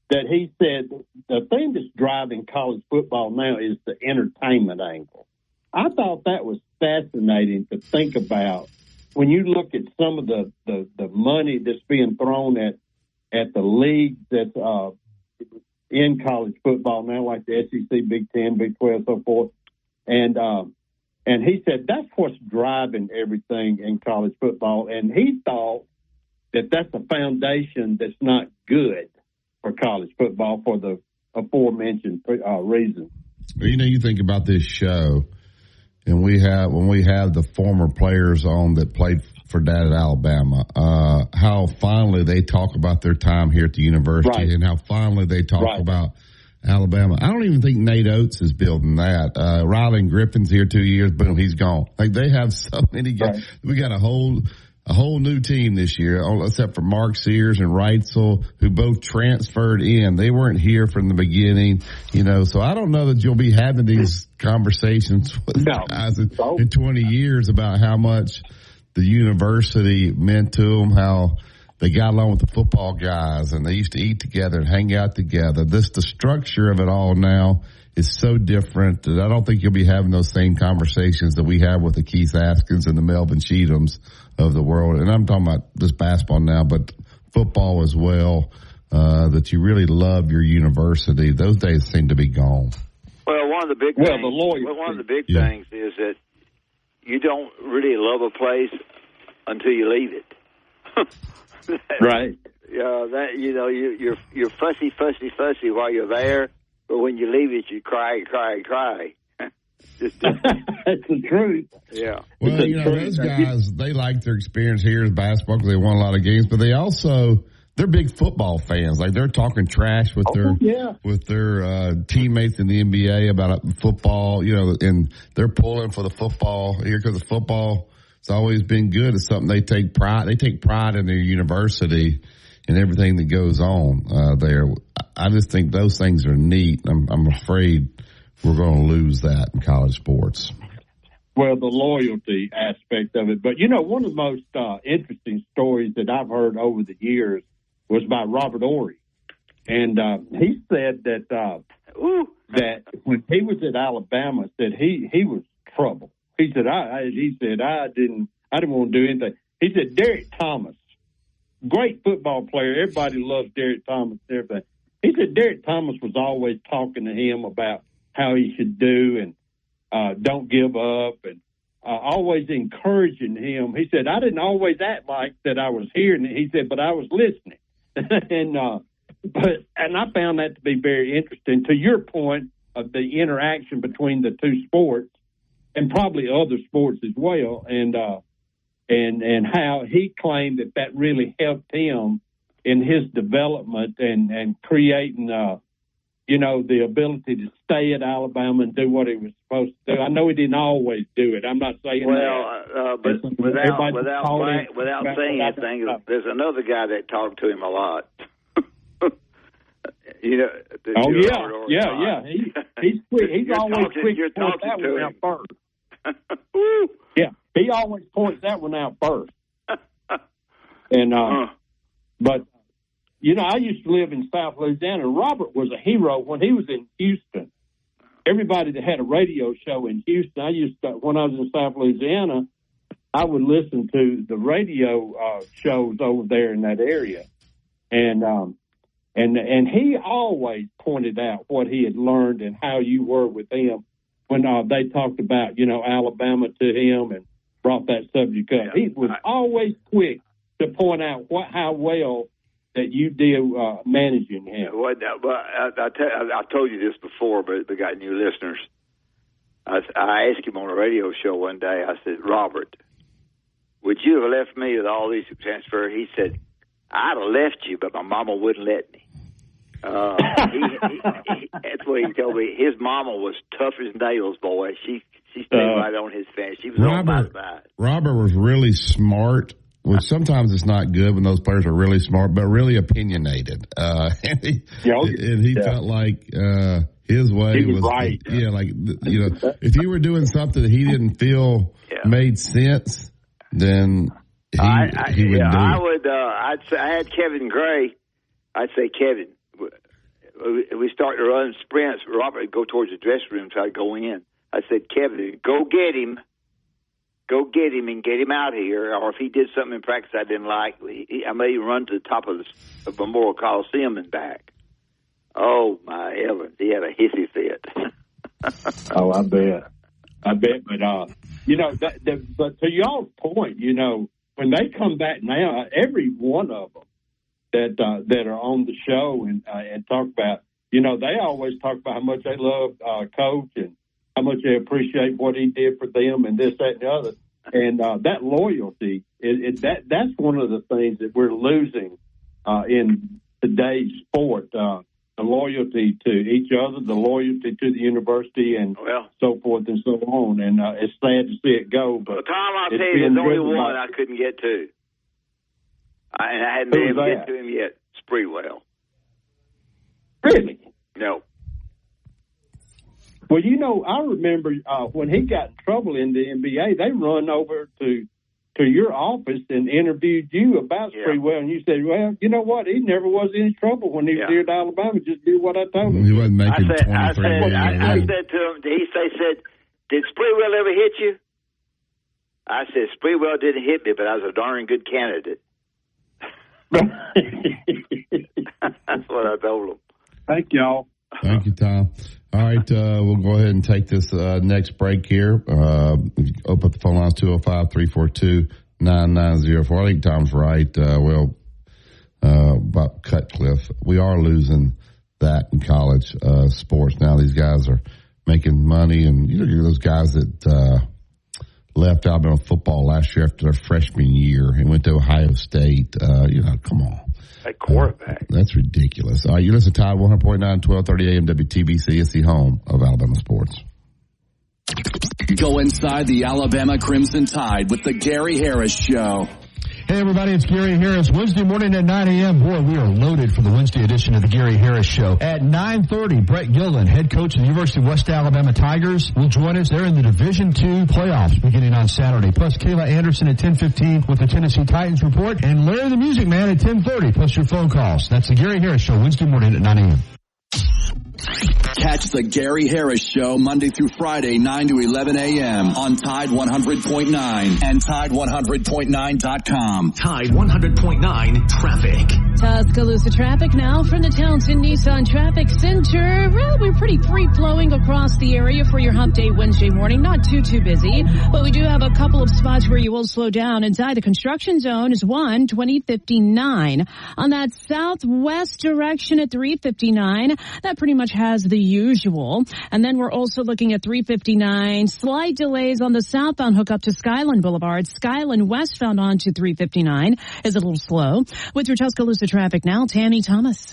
that he said the thing that's driving college football now is the entertainment angle. I thought that was fascinating to think about when you look at some of the money that's being thrown at the leagues that's in college football now, like the SEC, Big 10, Big 12, so forth. And he said that's what's driving everything in college football. And he thought that that's a foundation that's not good for college football for the aforementioned reasons. Well, you think about this show, and when we have the former players on that played for Dad at Alabama, how fondly they talk about their time here at the university, right, and how fondly they talk right about Alabama. I don't even think Nate Oates is building that. Rylan Griffin's here 2 years, boom, he's gone. Like they have so many guys. Right. We got a whole new team this year, except for Mark Sears and Reitzel, who both transferred in. They weren't here from the beginning, so I don't know that you'll be having these conversations with guys in 20 years about how much the university meant to them, how they got along with the football guys, and they used to eat together and hang out together. The structure of it all now is so different that I don't think you'll be having those same conversations that we have with the Keith Askins and the Melvin Cheathams of the world. And I'm talking about just basketball now, but football as well, that you really love your university. Those days seem to be gone. Well, one of the big things is that you don't really love a place until you leave it. Right. You're fussy while you're there, but when you leave it, you cry. That's the truth. Yeah. Well, those guys, they like their experience here as basketball because they won a lot of games, but they're big football fans. Like they're talking trash with their teammates in the NBA about football, and they're pulling for the football here because the football has always been good. It's something they take pride. They take pride in their university and everything that goes on there. I just think those things are neat. I'm afraid we're going to lose that in college sports. Well, the loyalty aspect of it. But, one of the most interesting stories that I've heard over the years was by Robert Ory. And he said that when he was at Alabama, that he was trouble. He said, I didn't want to do anything. He said, Derek Thomas, great football player. Everybody loves Derek Thomas and everything. He said Derek Thomas was always talking to him about how he should do and don't give up and always encouraging him. He said, I didn't always act like that I was hearing it. He said, but I was listening. and I found that to be very interesting. To your point of the interaction between the two sports and probably other sports as well, and how he claimed that really helped him in his development and creating the ability to stay at Alabama and do what he was supposed to do. I know he didn't always do it. I'm not saying that. But without saying anything, there's another guy that talked to him a lot. Yeah. He's quick. He's always quick to point that one out first. Yeah, he always points that one out first. And but I used to live in South Louisiana. Robert was a hero when he was in Houston. Everybody that had a radio show in Houston, when I was in South Louisiana, I would listen to the radio shows over there in that area, and he always pointed out what he had learned and how you were with him. when they talked about, Alabama to him and brought that subject up. He was always quick to point out how well that you did managing him. Well, I told you this before, but we got new listeners. I asked him on a radio show one day, I said, Robert, would you have left me with all these transfers? He said, I'd have left you, but my mama wouldn't let me. That's what he told me. His mama was tough as nails, boy. She stayed right on his fence. She was on my side. Robert was really smart, which sometimes it's not good when those players are really smart, but really opinionated. And he felt like his way was right. If you were doing something that he didn't feel made sense, then he would do it. I had Kevin Gray. I'd say, Kevin, we start to run sprints. Robert would go towards the dressing room, try to go in. I said, Kevin, go get him and get him out here. Or if he did something in practice I didn't like, I made him run to the top of the Memorial Coliseum and back. Oh, my heavens. He had a hissy fit. Oh, I bet. But, but to y'all's point, when they come back now, every one of them that are on the show and talk about, they always talk about how much they love Coach and how much they appreciate what he did for them and this, that, and the other. And that loyalty, that's one of the things that we're losing in today's sport. The loyalty to each other, the loyalty to the university, and so forth and so on. And it's sad to see it go. But Tom, I'll tell you, there's only one I couldn't get to. And I hadn't been able to get to him yet. Sprewell. Really? No. Well, I remember when he got in trouble in the NBA, they run over to your office and interviewed you about Sprewell, and you said, well, you know what? He never was in trouble when he was here at Alabama. Just did what I told him. He wasn't making 23 I said to him, he said, did Sprewell ever hit you? I said, Sprewell didn't hit me, but I was a darn good candidate. That's what I told him. Thank y'all. Thank you, Tom. All right, we'll go ahead and take this next break here. Open up the phone lines, 205-342-9904. I think Tom's right. About Cutcliffe, we are losing that in college sports. Now these guys are making money, and those guys that left Alabama football last year after their freshman year and went to Ohio State. Come on. That quarterback. That's ridiculous. All right, you listen to Tide 100.9, 1230 AM WTBC. It's the home of Alabama sports. Go inside the Alabama Crimson Tide with the Gary Harris Show. Hey, everybody, it's Gary Harris. Wednesday morning at 9 a.m. Boy, we are loaded for the Wednesday edition of the Gary Harris Show. At 9:30, Brett Gillen, head coach of the University of West Alabama Tigers, will join us. They're in the Division II playoffs beginning on Saturday. Plus, Kayla Anderson at 10:15 with the Tennessee Titans report. And Larry the Music Man at 10:30, plus your phone calls. That's the Gary Harris Show, Wednesday morning at 9 a.m. Catch the Gary Harris Show Monday through Friday, 9 to 11 a.m. on Tide 100.9 and Tide100.9.com. Tide 100.9 Traffic. Tuscaloosa traffic now from the Townsend Nissan Traffic Center. Well, we're pretty free-flowing across the area for your hump day Wednesday morning. Not too busy, but we do have a couple of spots where you will slow down. Inside the construction zone is 2059. On that southwest direction at 359, that pretty much has the usual. And then we're also looking at 359. Slight delays on the southbound hookup to Skyland Boulevard. Skyland westbound onto 359 is a little slow. With your Tuscaloosa traffic now, Tammy Thomas.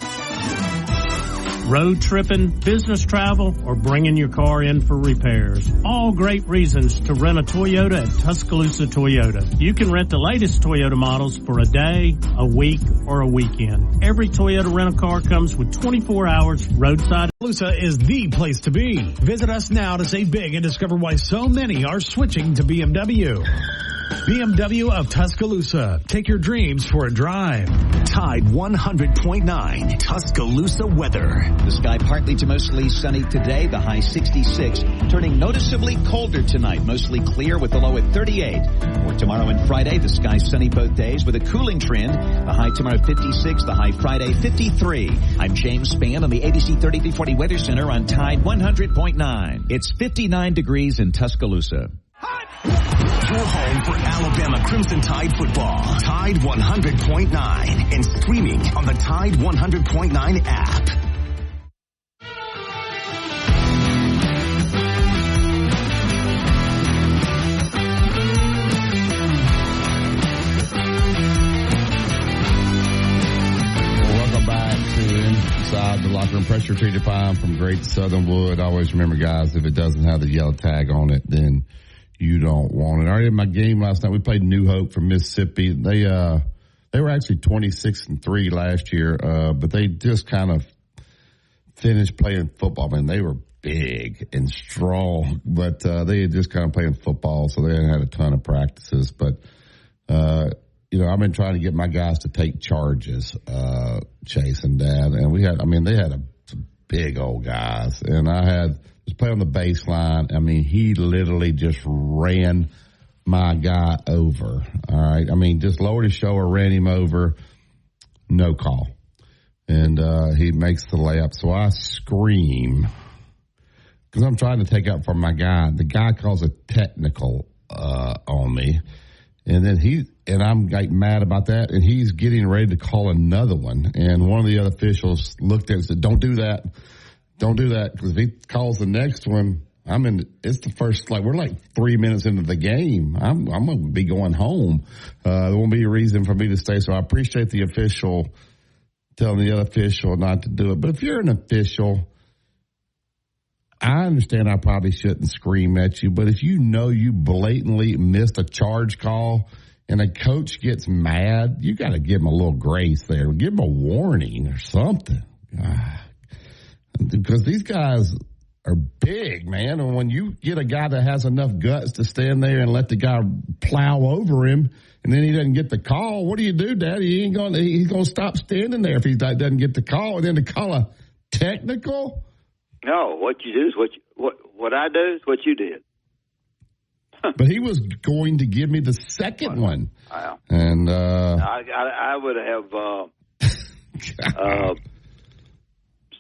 Road tripping, business travel, or bringing your car in for repairs. All great reasons to rent a Toyota at Tuscaloosa Toyota. You can rent the latest Toyota models for a day, a week, or a weekend. Every Toyota rental-car comes with 24 hours roadside. Tuscaloosa is the place to be. Visit us now to save big and discover why so many are switching to BMW. BMW of Tuscaloosa. Take your dreams for a drive. Tide 100.9 Tuscaloosa weather. The sky partly to mostly sunny today, the high 66, turning noticeably colder tonight, mostly clear with the low at 38. For tomorrow and Friday, the sky sunny both days with a cooling trend, the high tomorrow 56, the high Friday 53. I'm James Spann on the ABC 3340 Weather Center on Tide 100.9. It's 59 degrees in Tuscaloosa. Your home for Alabama Crimson Tide football. Tide 100.9 and streaming on the Tide 100.9 app. Welcome back to Inside the Locker Room. Pressure treated fine from Great Southern Wood. Always remember, guys, if it doesn't have the yellow tag on it, then you don't want it. I already had my game last night. We played New Hope from Mississippi. They were actually 26-3 last year, but they just kind of finished playing football. Man, they were big and strong, but they had just kind of playing football, so they hadn't had a ton of practices. But I've been trying to get my guys to take charges, Chase and Dad, and they had some big old guys, and just play on the baseline. I mean, he literally just ran my guy over. All right. I mean, just lowered his shoulder, ran him over, no call. And he makes the layup. So I scream because I'm trying to take up for my guy. The guy calls a technical on me. And then I'm like mad about that. And he's getting ready to call another one. And one of the other officials looked at it and said, Don't do that. Because if he calls the next one, it's the first, we're 3 minutes into the game. I'm going to be going home. There won't be a reason for me to stay. So I appreciate the official telling the other official not to do it. But if you're an official, I understand I probably shouldn't scream at you. But if you know you blatantly missed a charge call and a coach gets mad, you got to give him a little grace there. Give him a warning or something. Because these guys are big, man. And when you get a guy that has enough guts to stand there and let the guy plow over him, and then he doesn't get the call, what do you do, Daddy? He's going to stop standing there if he doesn't get the call. And then to call a technical? No, what you do is what I do is what you did. But he was going to give me the second one. Wow. And I would have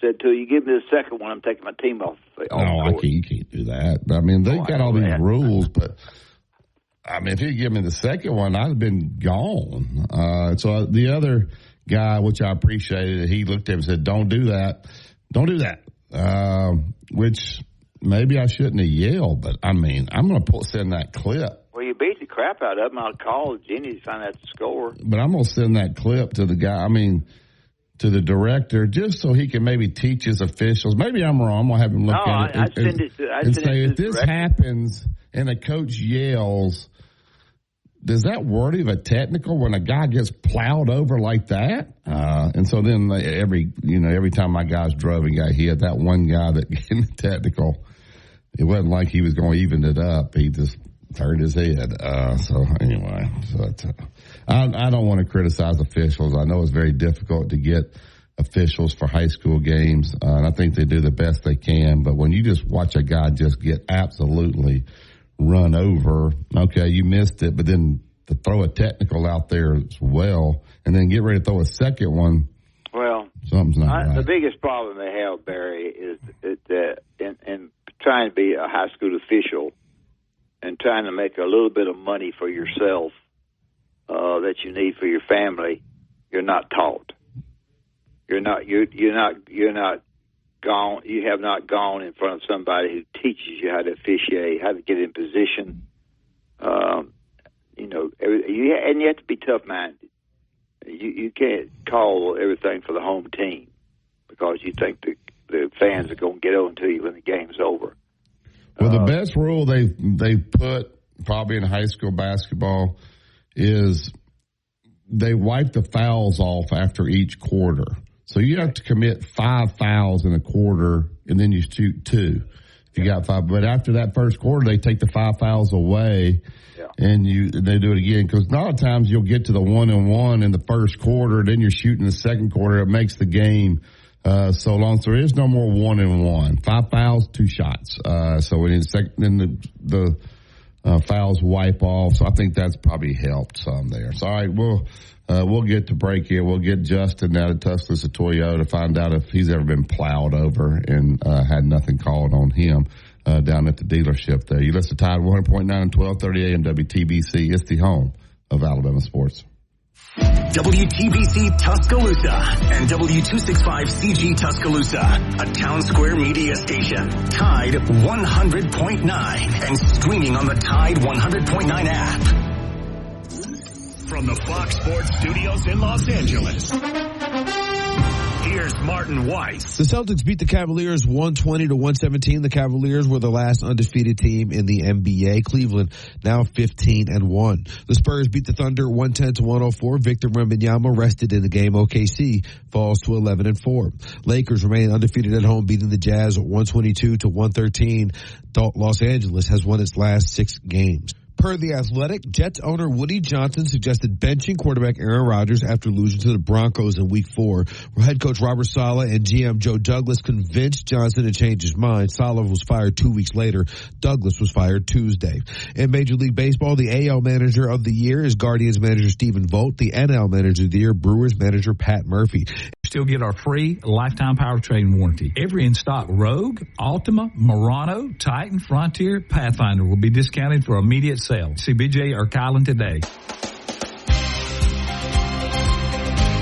said to you, give me the second one, I'm taking my team off. You can't do that. But, they've got all these rules, but, if he'd give me the second one, I'd have been gone. So the other guy, which I appreciated, he looked at him and said, don't do that. Don't do that. Which maybe I shouldn't have yelled, but, I'm going to send that clip. Well, you beat the crap out of him. I'll call Jenny to find out the score. But I'm going to send that clip to the guy. To the director, just so he can maybe teach his officials. Maybe I'm wrong. I'm going to have him look at it and say, if this happens and a coach yells, does that worthy of a technical when a guy gets plowed over like that? And so then every time my guys drove and got hit, that one guy that in the technical, it wasn't like he was going to even it up. He just turned his head. I don't want to criticize officials. I know it's very difficult to get officials for high school games, and I think they do the best they can. But when you just watch a guy just get absolutely run over, okay, you missed it, but then to throw a technical out there as well, and then get ready to throw a second one, well, something's not right. The biggest problem they have, Barry, is that in trying to be a high school official and trying to make a little bit of money for yourself that you need for your family, you're not taught. You're not gone. You have not gone in front of somebody who teaches you how to officiate, how to get in position. And you have to be tough-minded. You can't call everything for the home team because you think the fans are going to get on to you when the game's over. Well, the best rule they've put probably in high school basketball is they wipe the fouls off after each quarter. So you have to commit 5 fouls in a quarter, and then you shoot 2. You got 5. But after that first quarter, they take the 5 fouls away, and they do it again. Because a lot of times you'll get to the 1-and-1 in the first quarter, then you're shooting the second quarter. It makes the game so long. So there is no more 1-and-1. 5 fouls, 2 shots. So in the second, then the fouls wipe off. So I think that's probably helped some there. So all right, we'll get to break here. We'll get Justin down at Tuscaloosa Toyota to find out if he's ever been plowed over and had nothing called on him down at the dealership there. You listen to Tide 100.9 and 1230 AM WTBC. It's the home of Alabama sports. WTBC Tuscaloosa and W265CG Tuscaloosa, a Town Square media station. Tide 100.9 and streaming on the Tide 100.9 app. From the Fox Sports Studios in Los Angeles, here's Martin Weiss. The Celtics beat the Cavaliers 120-117. The Cavaliers were the last undefeated team in the NBA. Cleveland now 15-1. The Spurs beat the Thunder 110-104. Victor Wembanyama rested in the game. OKC falls to 11-4. Lakers remain undefeated at home, beating the Jazz 122-113. Los Angeles has won its last 6 games. Per The Athletic, Jets owner Woody Johnson suggested benching quarterback Aaron Rodgers after losing to the Broncos in Week 4. Head coach Robert Saleh and GM Joe Douglas convinced Johnson to change his mind. Saleh was fired 2 weeks later. Douglas was fired Tuesday. In Major League Baseball, the AL Manager of the Year is Guardians manager Stephen Vogt. The NL Manager of the Year, Brewers manager Pat Murphy. Still get our free lifetime powertrain warranty. Every in-stock Rogue, Altima, Murano, Titan, Frontier, Pathfinder will be discounted for immediate sale. See BJ or Kylan today.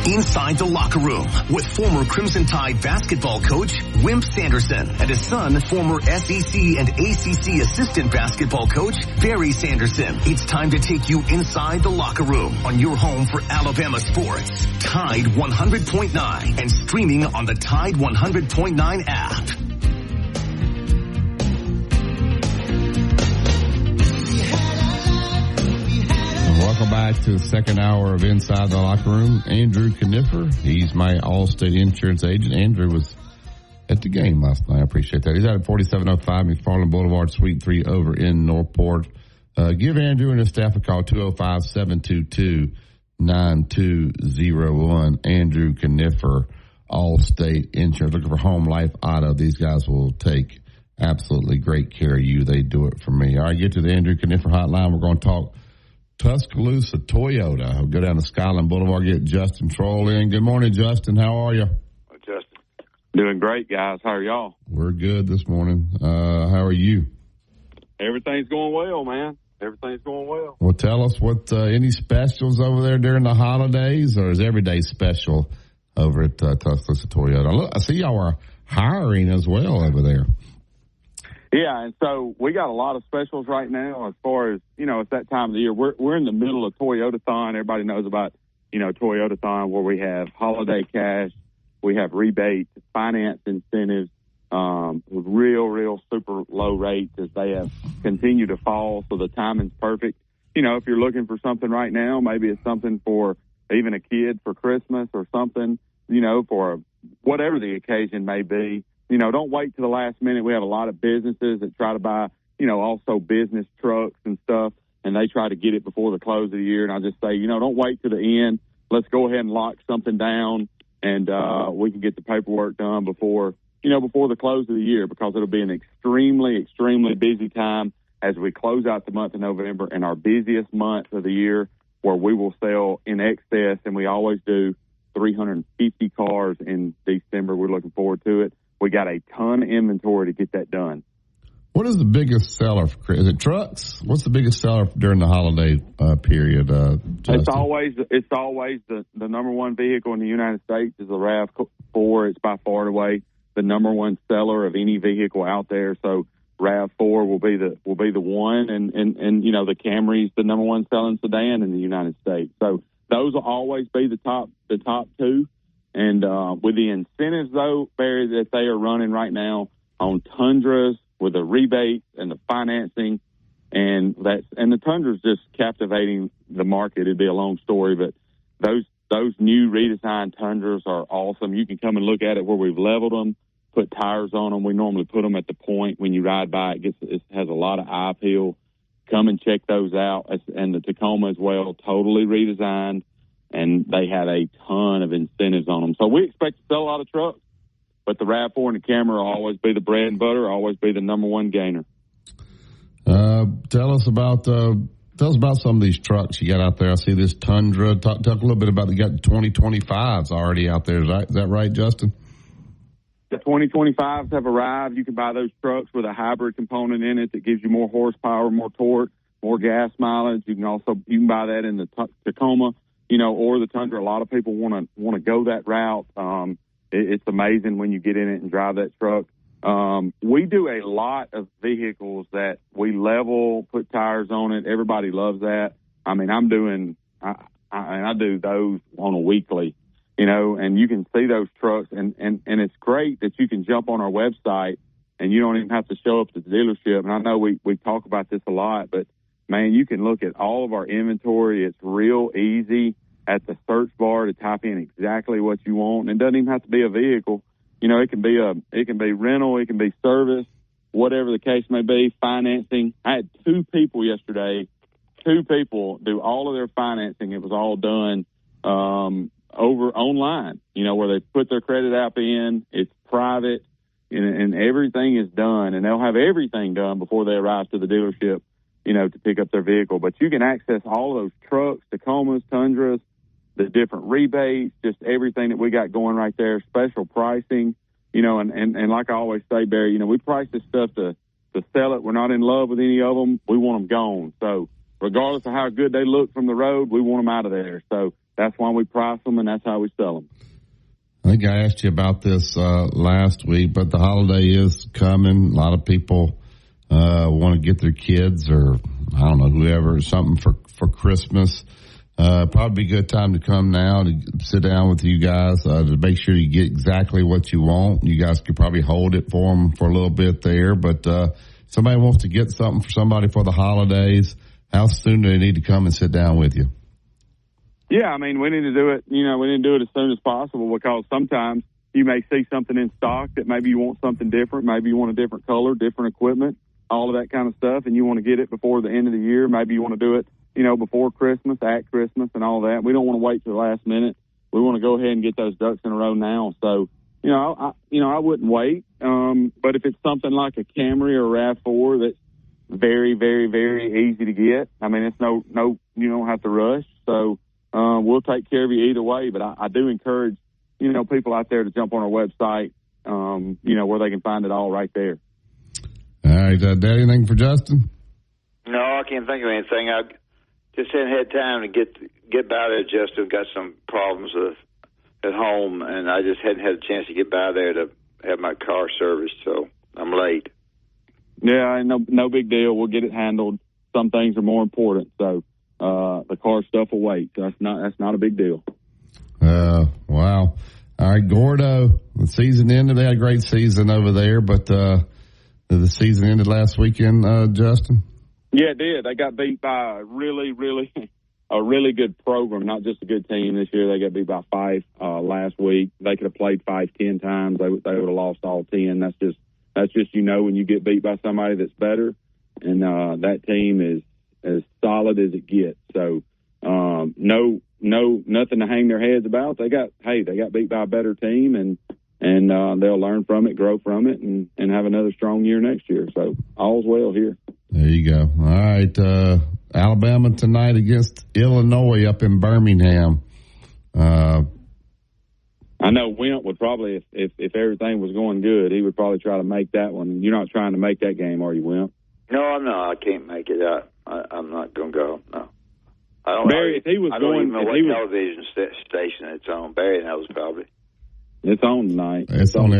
Inside the locker room with former Crimson Tide basketball coach Wimp Sanderson and his son, former SEC and ACC assistant basketball coach Barry Sanderson. It's time to take you inside the locker room on your home for Alabama sports. Tide 100.9 and streaming on the Tide 100.9 app. Welcome back to the second hour of Inside the Locker Room. Andrew Kniffer, he's my Allstate insurance agent. Andrew was at the game last night. I appreciate that. He's out at 4705 McFarland Boulevard, Suite 3 over in Northport. Give Andrew and his staff a call, 205-722-9201. Andrew Kniffer, Allstate Insurance. Looking for home, life, auto. These guys will take absolutely great care of you. They do it for me. All right, get to the Andrew Kniffer hotline. We're going to talk Tuscaloosa Toyota. I'll go down to Skyline Boulevard, get Justin Troll in. Good morning, Justin. How are you? Justin. Doing great, guys. How are y'all? We're good this morning. How are you? Everything's going well, man. Everything's going well. Well, tell us what any specials over there during the holidays, or is every day special over at Tuscaloosa Toyota? Look, I see y'all are hiring as well over there. Yeah, and so we got a lot of specials right now as far as, it's that time of the year. We're in the middle of Toyota-thon. Everybody knows about, Toyota-thon, where we have holiday cash, we have rebates, finance incentives, with real super low rates as they have continued to fall, so the timing's perfect. If you're looking for something right now, maybe it's something for even a kid for Christmas or something, for whatever the occasion may be. Don't wait to the last minute. We have a lot of businesses that try to buy, also business trucks and stuff, and they try to get it before the close of the year. And I just say, don't wait to the end. Let's go ahead and lock something down, and we can get the paperwork done before the close of the year, because it'll be an extremely busy time as we close out the month of November and our busiest month of the year, where we will sell in excess, and we always do, 350 cars in December. We're looking forward to it. We got a ton of inventory to get that done. What is the biggest seller? Is it trucks? What's the biggest seller during the holiday period? It's always the number one vehicle in the United States is the RAV4. It's by far and away the number one seller of any vehicle out there. So RAV4 will be the one, and the Camry's the number one selling sedan in the United States. So those will always be the top two. And with the incentives, though, Barry, that they are running right now on Tundras with the rebate and the financing, and the Tundra's just captivating the market. It'd be a long story, but those new redesigned Tundras are awesome. You can come and look at it where we've leveled them. put tires on them. We normally put them at the point when you ride by. It has a lot of eye appeal. Come and check those out. And the Tacoma as well, totally redesigned, and they have a ton of incentives on them. So we expect to sell a lot of trucks, but the RAV4 and the Camry will always be the bread and butter, always be the number one gainer. Tell us about some of these trucks you got out there. I see this Tundra. Talk a little bit about, you got 2025s already out there. Is that right, Justin? The 2025s have arrived. You can buy those trucks with a hybrid component in it that gives you more horsepower, more torque, more gas mileage. You can buy that in the Tacoma, or the Tundra. A lot of people want to go that route. It's amazing when you get in it and drive that truck. We do a lot of vehicles that we level, put tires on it. Everybody loves that. I mean, I do those on a weekly. And you can see those trucks, and it's great that you can jump on our website and you don't even have to show up at the dealership. And I know we talk about this a lot, but man, you can look at all of our inventory. It's real easy at the search bar to type in exactly what you want. And it doesn't even have to be a vehicle. It can be rental, it can be service, whatever the case may be, financing. I had 2 people yesterday, do all of their financing. It was all done, over online, where they put their credit app in. It's private, and everything is done, and they'll have everything done before they arrive to the dealership, to pick up their vehicle. But you can access all of those trucks, Tacomas, Tundras, the different rebates, just everything that we got going right there, special pricing, and like I always say, Barry, we price this stuff to sell it. We're not in love with any of them. We want them gone. So regardless of how good they look from the road, we want them out of there. So that's why we price them, and that's how we sell them. I think I asked you about this last week, but the holiday is coming. A lot of people want to get their kids, or I don't know, whoever, something for Christmas. Probably a good time to come now to sit down with you guys to make sure you get exactly what you want. You guys could probably hold it for them for a little bit there, but somebody wants to get something for somebody for the holidays. How soon do they need to come and sit down with you? Yeah, I mean, we need to do it, we need to do it as soon as possible, because sometimes you may see something in stock that maybe you want something different. Maybe you want a different color, different equipment, all of that kind of stuff, and you want to get it before the end of the year. Maybe you want to do it, before Christmas, at Christmas, and all that. We don't want to wait till the last minute. We want to go ahead and get those ducks in a row now. So, I wouldn't wait. But if it's something like a Camry or a RAV4 that's very, very, very easy to get, I mean, it's no, you don't have to rush. So, we'll take care of you either way. But I do encourage, people out there to jump on our website, where they can find it all right there. All right. Dad, anything for Justin? No, I can't think of anything. I just hadn't had time to get by there, Justin. Got some problems at home, and I just hadn't had a chance to get by there to have my car serviced, so I'm late. Yeah, no big deal. We'll get it handled. Some things are more important, so the car stuff will wait. That's not a big deal. Wow. All right, Gordo, the season ended. They had a great season over there, but the season ended last weekend, Justin? Yeah, it did. They got beat by a really good program, not just a good team this year. They got beat by Fife last week. They could have played Fife 10 times. They would have lost all 10. That's just when you get beat by somebody that's better, and that team is as solid as it gets. So nothing to hang their heads about. They got beat by a better team, and they'll learn from it, grow from it, and have another strong year next year. So all's well here. There you go. All right, Alabama tonight against Illinois up in Birmingham. I know Wimp would probably, if everything was going good, he would probably try to make that one. You're not trying to make that game, are you, Wimp? No, I'm not. I can't make it. I'm not going to go. No. Barry, if he was I going, don't even know what television station it's on. Barry knows probably. It's on tonight. It's on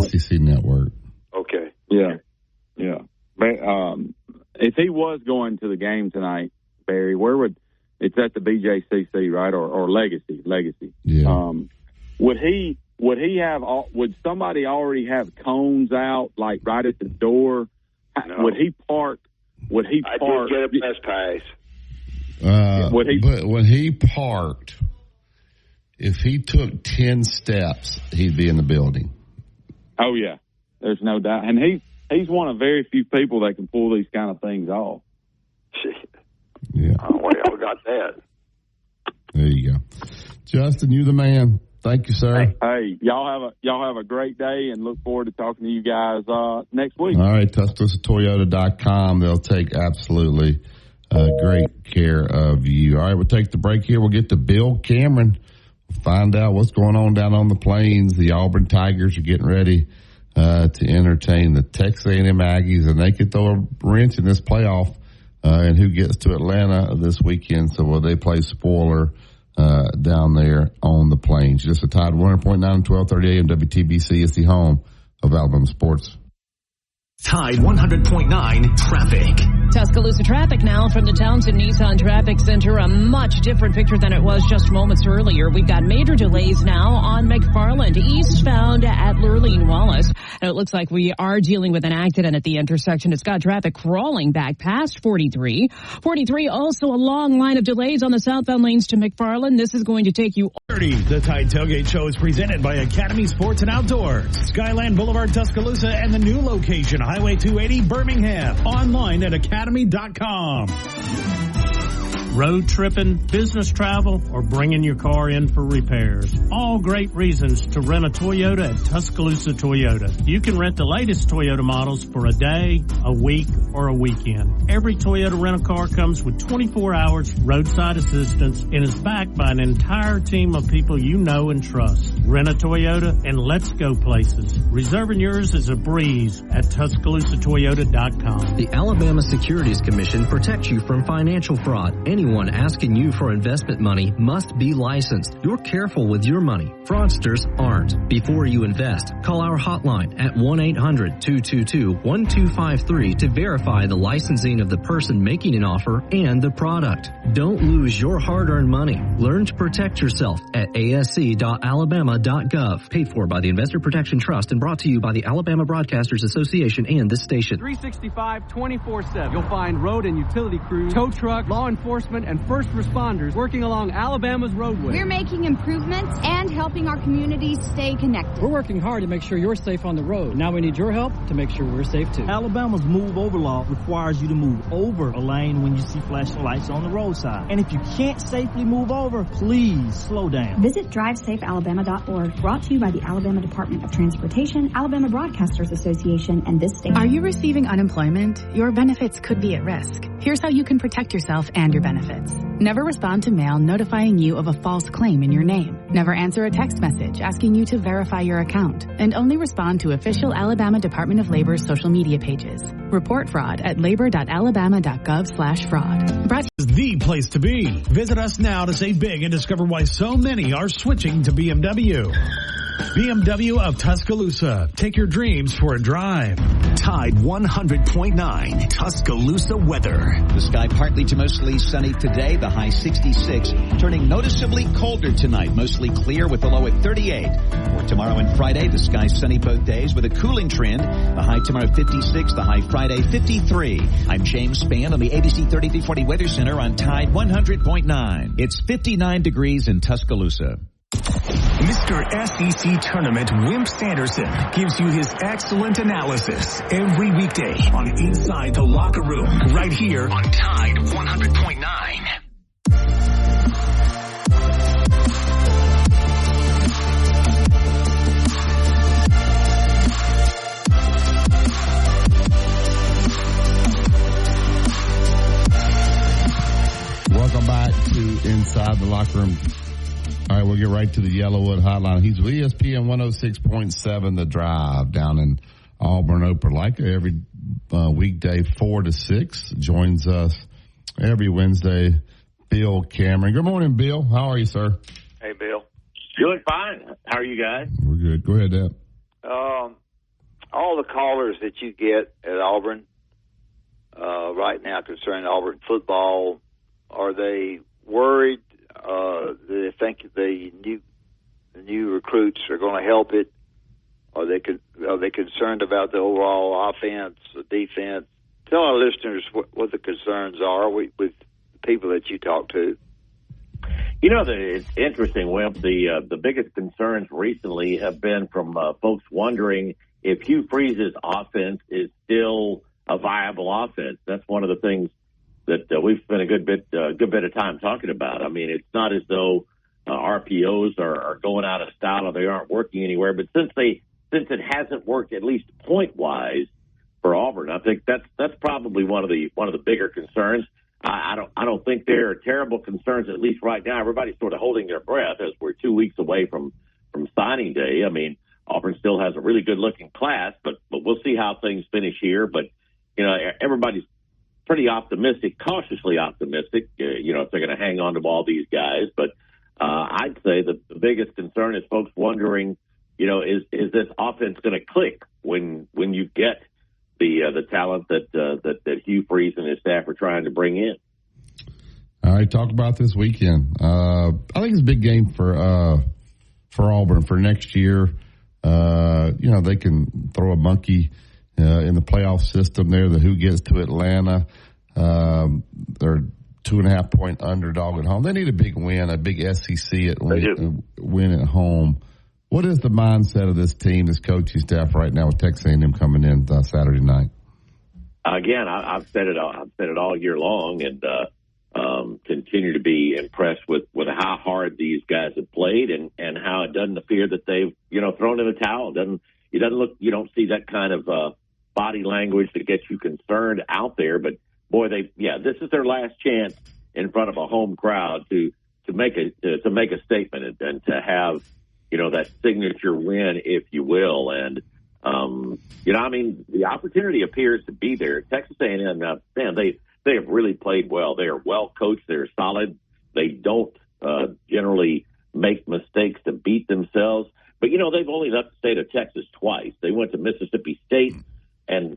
SEC Network. Okay. Yeah. If he was going to the game tonight, Barry, it's at the BJCC, right? Or Legacy. Yeah. Would somebody already have cones out, like right at the door? No. Would he park? I did get a press pass. But when he parked, if he took 10 steps, he'd be in the building. Oh, yeah. There's no doubt. And he's one of very few people that can pull these kind of things off. Yeah. Oh, well, we got that. There you go. Justin, you the man. Thank you, sir. Hey, y'all have a great day, and look forward to talking to you guys next week. All right, TuscaloosaToyota.com. They'll take absolutely great care of you. All right, we'll take the break here. We'll get to Bill Cameron. We'll find out what's going on down on the plains. The Auburn Tigers are getting ready to entertain the Texas A&M Aggies, and they could throw a wrench in this playoff. And who gets to Atlanta this weekend? So will they play spoiler down there on the plains? Just a Tide 100.9 and 1230 AM WTBC is the home of Alabama sports. Tide 100.9 traffic. Tuscaloosa traffic now from the Townsend Nissan Traffic Center. A much different picture than it was just moments earlier. We've got major delays now on McFarland, eastbound at Lurleen Wallace. And it looks like we are dealing with an accident at the intersection. It's got traffic crawling back past 43. 43, also a long line of delays on the southbound lanes to McFarland. This is going to take you... The Tide Tailgate Show is presented by Academy Sports and Outdoors, Skyland Boulevard, Tuscaloosa, and the new location, Highway 280, Birmingham. Online at academy.com. Road tripping, business travel, or bringing your car in for repairs. All great reasons to rent a Toyota at Tuscaloosa Toyota. You can rent the latest Toyota models for a day, a week, or a weekend. Every Toyota rental-car comes with 24 hours roadside assistance and is backed by an entire team of people you know and trust. Rent a Toyota and let's go places. Reserving yours is a breeze at TuscaloosaToyota.com. The Alabama Securities Commission protects you from financial fraud. Anyone asking you for investment money must be licensed. You're careful with your money. Fraudsters aren't. Before you invest, call our hotline at 1-800-222-1253 to verify the licensing of the person making an offer and the product. Don't lose your hard-earned money. Learn to protect yourself at asc.alabama.gov. Paid for by the Investor Protection Trust and brought to you by the Alabama Broadcasters Association and this station. 365, 24/7. You'll find road and utility crews, tow truck, law enforcement, and first responders working along Alabama's roadway. We're making improvements and helping our communities stay connected. We're working hard to make sure you're safe on the road. Now we need your help to make sure we're safe too. Alabama's Move Over law requires you to move over a lane when you see flashing lights on the roadside. And if you can't safely move over, please slow down. Visit DriveSafeAlabama.org, brought to you by the Alabama Department of Transportation, Alabama Broadcasters Association, and this station. Are you receiving unemployment? Your benefits could be at risk. Here's how you can protect yourself and your benefits. Never respond to mail notifying you of a false claim in your name. Never answer a text message asking you to verify your account. And only respond to official Alabama Department of Labor's social media pages. Report fraud at labor.alabama.gov/fraud. This is the place to be. Visit us now to save big and discover why so many are switching to BMW. BMW of Tuscaloosa. Take your dreams for a drive. Tide 100.9 Tuscaloosa weather. The sky partly to mostly sunny today, the high 66, turning noticeably colder tonight, mostly clear with the low at 38. For tomorrow and Friday, the sky sunny both days with a cooling trend, the high tomorrow 56, the high Friday 53. I'm James Spann on the ABC 3340 Weather Center on Tide 100.9. It's 59 degrees in Tuscaloosa. Mr. SEC Tournament Wimp Sanderson gives you his excellent analysis every weekday on Inside the Locker Room, right here on Tide 100.9. Welcome back to Inside the Locker Room. All right, we'll get right to the Yellowwood Hotline. He's with ESPN 106.7, The Drive, down in Auburn, Opelika, every weekday 4 to 6. Joins us every Wednesday, Bill Cameron. Good morning, Bill. How are you, sir? Hey, Bill. Doing fine. How are you guys? We're good. Go ahead, Deb. All the callers that you get at Auburn right now concerning Auburn football, are they worried? They think the new recruits are going to help it? Are they concerned about the overall offense, the defense? Tell our listeners what the concerns are with the people that you talk to. You know, it's interesting, Wimp. The biggest concerns recently have been from folks wondering if Hugh Freeze's offense is still a viable offense. That's one of the things that we've spent a good bit of time talking about. I mean, it's not as though RPOs are going out of style or they aren't working anywhere. But since it hasn't worked, at least point wise, for Auburn, I think that's probably one of the bigger concerns. I don't think there are terrible concerns, at least right now. Everybody's sort of holding their breath as we're 2 weeks away from signing day. I mean, Auburn still has a really good looking class, but we'll see how things finish here. But everybody's pretty optimistic, cautiously optimistic. If they're going to hang on to all these guys, but I'd say that the biggest concern is folks wondering, is this offense going to click when you get the talent that Hugh Freeze and his staff are trying to bring in. All right, talk about this weekend. I think it's a big game for Auburn for next year. They can throw a monkey in the playoff system there. Who gets to Atlanta? They're 2.5-point underdog at home. They need a big win, a big SEC win at home. What is the mindset of this team, this coaching staff right now with Texas A&M coming in Saturday night? Again, I've said it all year long, and continue to be impressed with how hard these guys have played, and how it doesn't appear that they've thrown in the towel. You don't see that kind of body language that gets you concerned out there. But boy, this is their last chance in front of a home crowd to make a statement and to have that signature win, if you will. And the opportunity appears to be there. Texas A&M, man, they have really played well. They are well coached. They're solid. They don't generally make mistakes to beat themselves. But they've only left the state of Texas twice. They went to Mississippi State and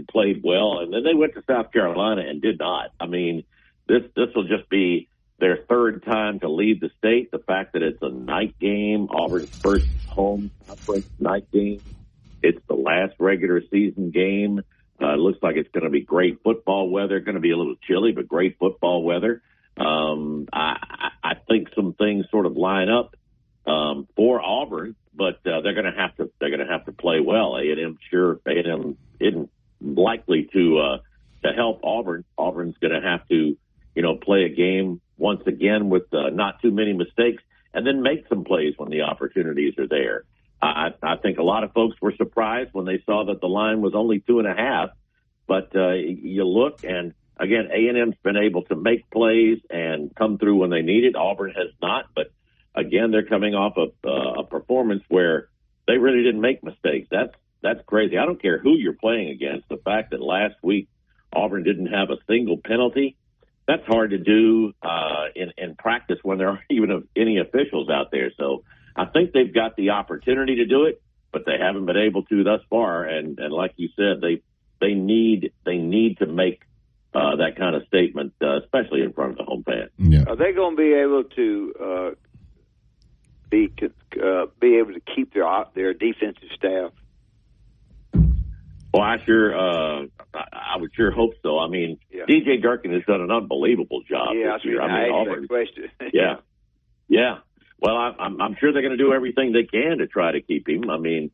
played well, and then they went to South Carolina and did not. I mean, this will just be their third time to leave the state. The fact that it's a night game, Auburn's first home conference night game. It's the last regular season game. It looks like it's going to be great football weather. Going to be a little chilly, but great football weather. I think some things sort of line up for Auburn, but they're going to have to play well. A&M isn't likely to help Auburn. Auburn's going to have to play a game once again with not too many mistakes, and then make some plays when the opportunities are there. I think a lot of folks were surprised when they saw that the line was only 2.5, but you look, and again, A&M's been able to make plays and come through when they need it. Auburn has not, but again, they're coming off a performance where they really didn't make mistakes. That's crazy. I don't care who you're playing against. The fact that last week Auburn didn't have a single penalty, that's hard to do in practice when there aren't even any officials out there. So I think they've got the opportunity to do it, but they haven't been able to thus far. And like you said, they need to make that kind of statement, especially in front of the home fan. Yeah. Are they going to be able to be able to keep their defensive staff? Well, I would sure hope so. I mean, yeah. DJ Durkin has done an unbelievable job this year. I asked that question. Yeah. Well, I'm sure they're going to do everything they can to try to keep him. I mean,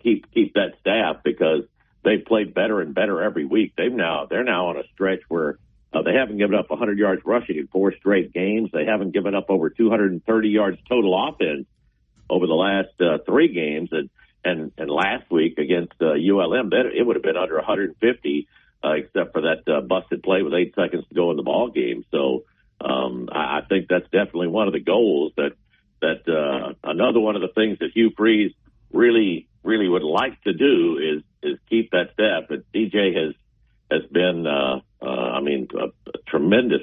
keep that staff, because they've played better and better every week. They're now on a stretch where they haven't given up 100 yards rushing in 4 straight games. They haven't given up over 230 yards total offense over the last 3 games. And last week against ULM, it would have been under 150, except for that busted play with 8 seconds to go in the ball game. So I think that's definitely one of the goals. That another one of the things that Hugh Freeze really would like to do is keep that staff. But DJ has been a tremendous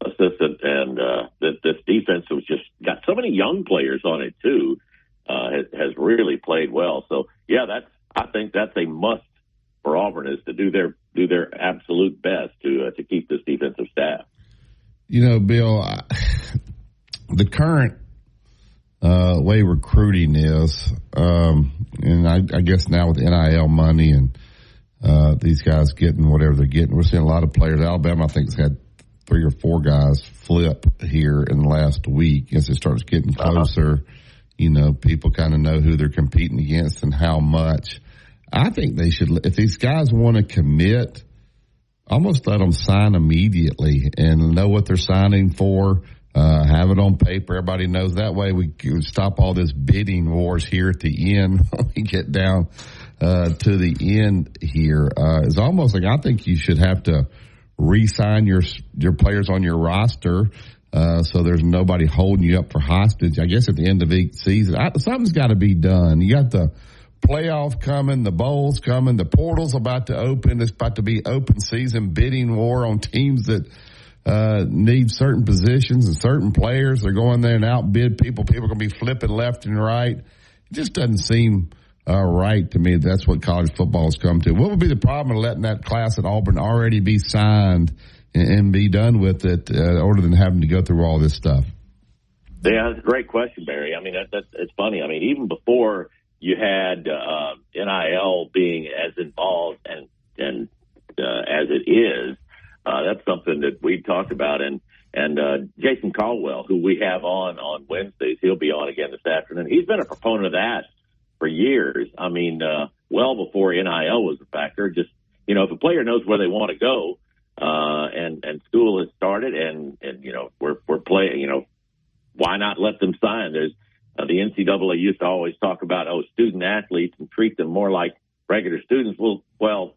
assistant, and this defense was just got so many young players on it too. Has really played well. So yeah, I think that's a must for Auburn, is to do their absolute best to keep this defensive staff. Bill, the current way recruiting is, and I guess now with NIL money and these guys getting whatever they're getting, we're seeing a lot of players. Alabama, I think, has had 3 or 4 guys flip here in the last week as it starts getting closer. people kind of know who they're competing against and how much. I think they should, if these guys want to commit, almost let them sign immediately and know what they're signing for. Have it on paper. Everybody knows. That way we can stop all this bidding wars here at the end when we get down to the end here. It's almost like I think you should have to re-sign your players on your roster so there's nobody holding you up for hostage. I guess at the end of each season, something's got to be done. You got the playoff coming, the bowls coming, the portal's about to open. It's about to be open season bidding war on teams that need certain positions and certain players. They're going there and outbid people. People are going to be flipping left and right. It just doesn't seem right to me. That's what college football has come to. What would be the problem of letting that class at Auburn already be signed and be done with it other than having to go through all this stuff? Yeah, that's a great question, Barry. I mean, it's funny. I mean, even before you had NIL being as involved and as it is, that's something that we talked about. And Jason Caldwell, who we have on Wednesdays, he'll be on again this afternoon. He's been a proponent of that for years. I mean, well before NIL was a factor. Just, if a player knows where they want to go, and school has started and we're playing, why not let them sign? There's the NCAA used to always talk about, student athletes and treat them more like regular students. Well,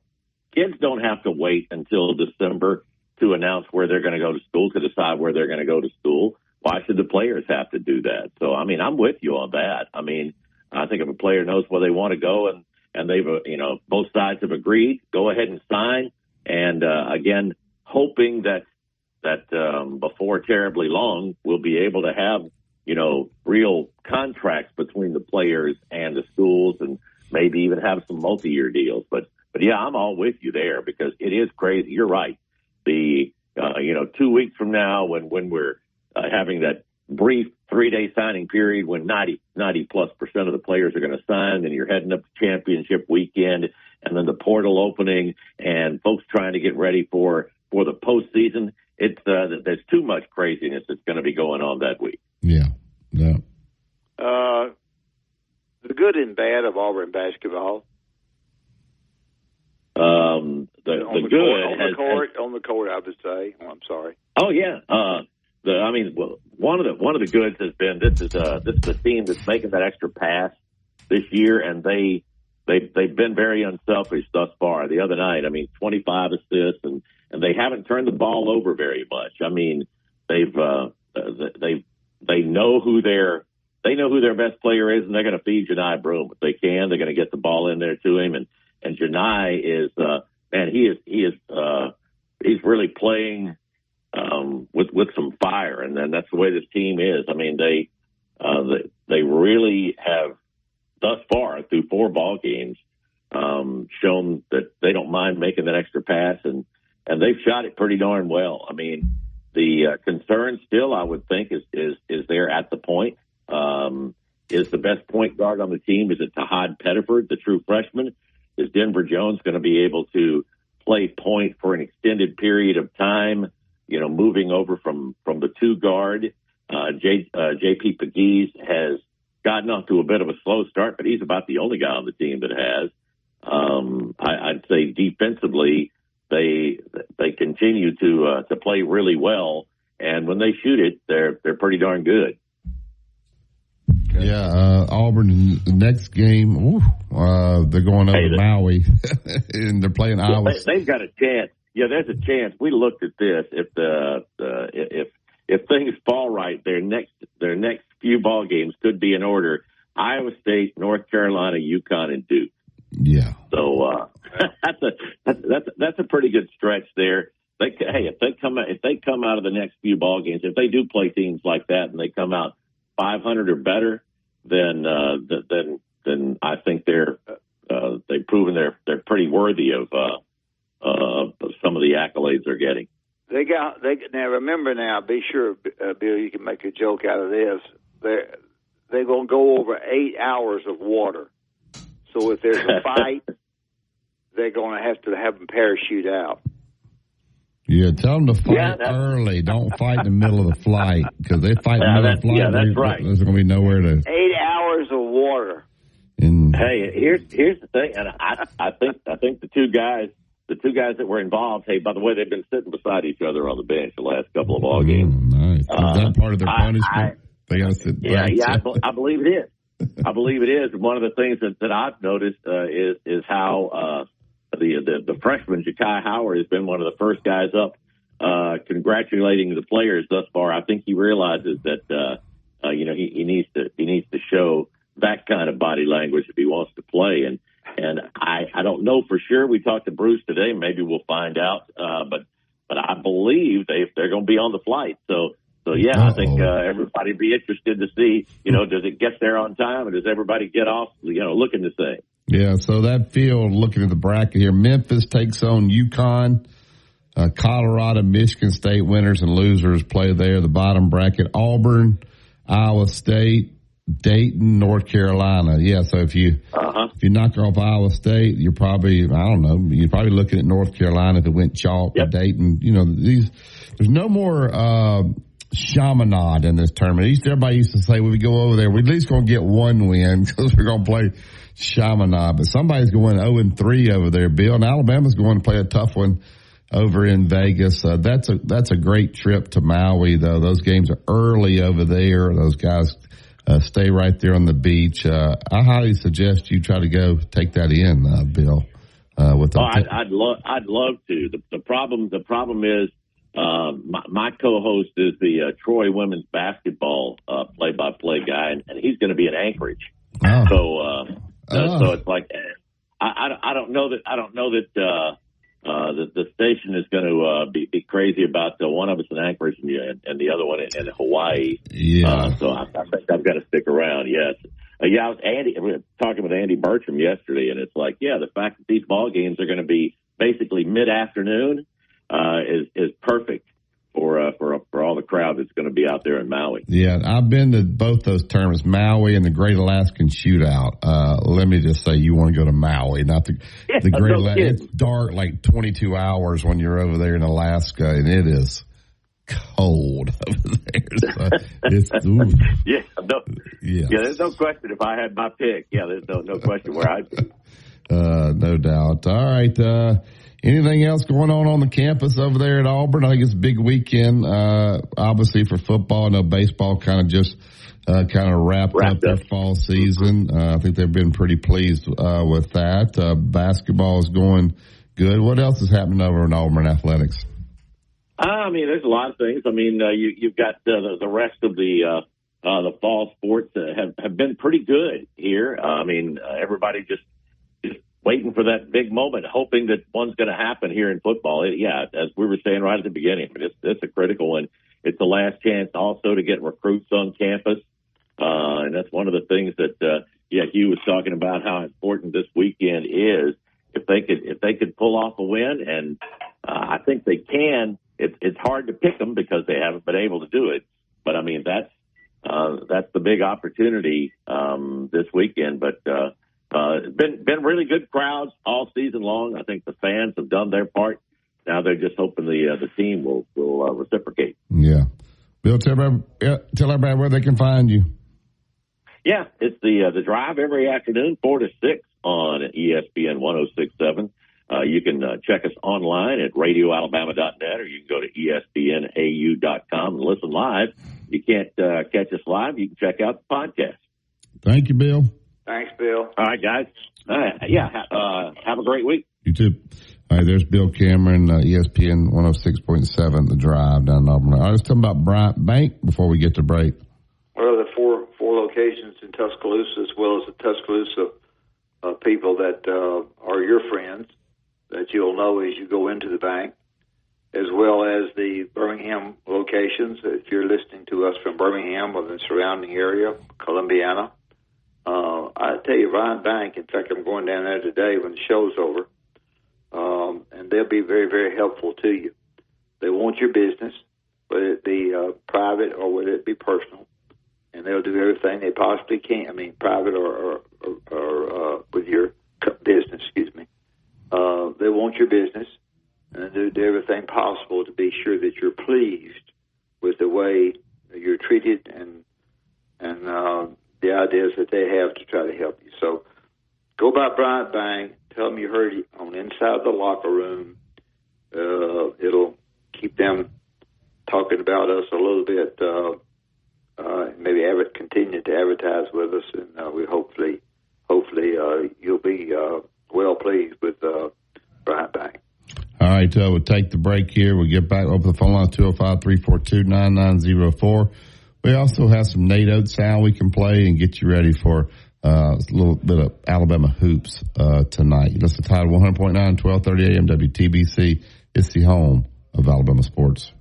kids don't have to wait until December to announce where they're going to go to school, to decide where they're going to go to school. Why should the players have to do that? So, I mean, I'm with you on that. I mean, I think if a player knows where they want to go and they've, both sides have agreed, go ahead and sign. And, again, hoping that before terribly long, we'll be able to have, real contracts between the players and the schools and maybe even have some multi-year deals. But yeah, I'm all with you there because it is crazy. You're right. The, 2 weeks from now when we're having that brief 3-day signing period when 90+% of the players are going to sign, and you're heading up to championship weekend and then the portal opening and folks trying to get ready for the postseason. It's, there's too much craziness that's going to be going on that week. Yeah. The good and bad of Auburn basketball. On the court, I would say. Oh, I'm sorry. Oh yeah. One of the goods has been this is the team that's making that extra pass this year, and they've been very unselfish thus far. The other night, 25 assists, and they haven't turned the ball over very much. I mean, they know who their best player is, and they're going to feed Janai Broome if they can. They're going to get the ball in there to him, and Janai is he's really playing with some fire, and then that's the way this team is. I mean, they really have thus far through 4 ball games shown that they don't mind making that extra pass, and they've shot it pretty darn well. I mean, the concern still, I would think, is there at the point. Is the best point guard on the team, is it Tahad Pettiford, the true freshman? Is Denver Jones going to be able to play point for an extended period of time, moving over from the 2 guard? J.P. Pegues has gotten off to a bit of a slow start, but he's about the only guy on the team that has. I'd say defensively, they continue to play really well, and when they shoot it, they're pretty darn good. Yeah, Auburn, the next game, they're going over Maui, and they're playing Iowa. They've got a chance. Yeah, there's a chance. We looked at this. If things fall right, their next few ball games could be in order: Iowa State, North Carolina, UConn, and Duke. Yeah. So that's a pretty good stretch there. If they come out of the next few ball games, if they do play teams like that and they come out 500 or better, then I think they've proven they're pretty worthy of some of the accolades they're getting. Now remember now, be sure, Bill, you can make a joke out of this. They're going to go over 8 hours of water. So if there's a fight, they're going to have them parachute out. Yeah, tell them to fight early. Don't fight in the middle of the flight, because they fight in the middle of the flight. Yeah, that's right. There's going to be nowhere to. 8 hours. Hey, here's the thing, and I think the two guys that were involved. Hey, by the way, they've been sitting beside each other on the bench the last couple of ball games. Nice. Is that part of their punishment? They got to sit. Yeah, I believe it is. I believe it is. One of the things that I've noticed is how the freshman Ja'Kai Howard has been one of the first guys up, congratulating the players thus far. I think he realizes that he needs to show that kind of body language if he wants to play. And I don't know for sure. We talked to Bruce today. Maybe we'll find out. But I believe they're going to be on the flight. So yeah, I think everybody be interested to see, does it get there on time, and does everybody get off, looking the same? Yeah, so that field, looking at the bracket here, Memphis takes on UConn. Colorado, Michigan State winners and losers play there. The bottom bracket, Auburn, Iowa State, Dayton, North Carolina. Yeah, so if you knock off Iowa State, you're probably, you're probably looking at North Carolina if it went chalk. Yep. Dayton. There's no more Chaminade in this tournament. Everybody used to say when we go over there, we're at least going to get one win because we're going to play Chaminade. But somebody's going 0-3 over there, Bill. And Alabama's going to play a tough one over in Vegas. That's a great trip to Maui, though. Those games are early over there. Those guys stay right there on the beach. I highly suggest you try to go take that in, Bill. I'd love to. The problem is my co-host is the Troy women's basketball play-by-play guy, and he's going to be in Anchorage. So it's like I don't know that the station is going to be crazy about one of us in Anchorage and the other one in Hawaii. Yeah. So I think I've got to stick around. Yes. We were talking with Andy Bertram yesterday, and it's like, the fact that these ball games are going to be basically mid-afternoon is perfect for all the crowd that's going to be out there in Maui. Yeah, I've been to both those tournaments, Maui and the Great Alaskan Shootout. Let me just say, you want to go to Maui, not the Great Alaskan. It's dark, like 22 hours when you're over there in Alaska, and it is cold over there. So it's there's no question. If I had my pick, there's no question where I'd be. No doubt. All right. Anything else going on the campus over there at Auburn? I think it's a big weekend, obviously for football. I know baseball kind of wrapped up their fall season. I think they've been pretty pleased with that. Basketball is going good. What else is happening over in Auburn athletics? There's a lot of things. You've got the rest of the fall sports have been pretty good here. Everybody just waiting for that big moment, hoping that one's going to happen here in football. As we were saying right at the beginning, it's a critical one. It's the last chance also to get recruits on campus. And that's one of the things that, Hugh was talking about how important this weekend is. If they could pull off a win, and I think they can. It's hard to pick them because they haven't been able to do it. But that's the big opportunity this weekend. But it's been really good crowds all season long. I think the fans have done their part. Now they're just hoping the team will reciprocate. Yeah, Bill, tell everybody where they can find you. Yeah, it's the drive every afternoon, 4 to 6 on ESPN 106.7. You can check us online at radioalabama.net, or you can go to espnau.com and listen live. You can't catch us live, you can check out the podcast. Thank you, Bill. Thanks, Bill. All right, guys. Have a great week. You too. All right, there's Bill Cameron, ESPN 106.7, The Drive down in Auburn. Let's talk about Bryant Bank before we get to break. Well, the four locations in Tuscaloosa, as well as the Tuscaloosa people that are your friends that you'll know as you go into the bank, as well as the Birmingham locations. If you're listening to us from Birmingham or the surrounding area, Columbiana, I tell you, Bryant Bank, in fact, I'm going down there today when the show's over, and they'll be very, very helpful to you. They want your business, whether it be private or whether it be personal, and they'll do everything they possibly can. Private or with your business, excuse me. They want your business, and they do everything possible to be sure that you're pleased with the way you're treated and the ideas that they have to try to help you. So go by Bryant Bank. Tell them you heard it on inside the locker room. It'll keep them talking about us a little bit. Maybe continue to advertise with us, and we hopefully you'll be well pleased with Bryant Bank. All right, we'll take the break here. We'll get back over the phone line, 205-342-9904. We also have some Nate Oates sound we can play and get you ready for a little bit of Alabama hoops tonight. Listen to Tide 100.9, 1230 AM WTBC. It's the home of Alabama sports.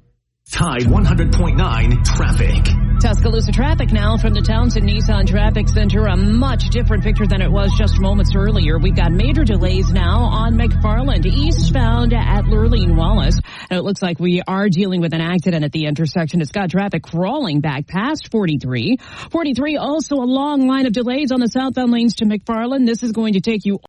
Tide 100.9 traffic. Tuscaloosa traffic now from the Townsend Nissan Traffic Center. A much different picture than it was just moments earlier. We've got major delays now on McFarland eastbound at Lurleen Wallace. And it looks like we are dealing with an accident at the intersection. It's got traffic crawling back past 43. 43 also a long line of delays on the southbound lanes to McFarland. This is going to take you.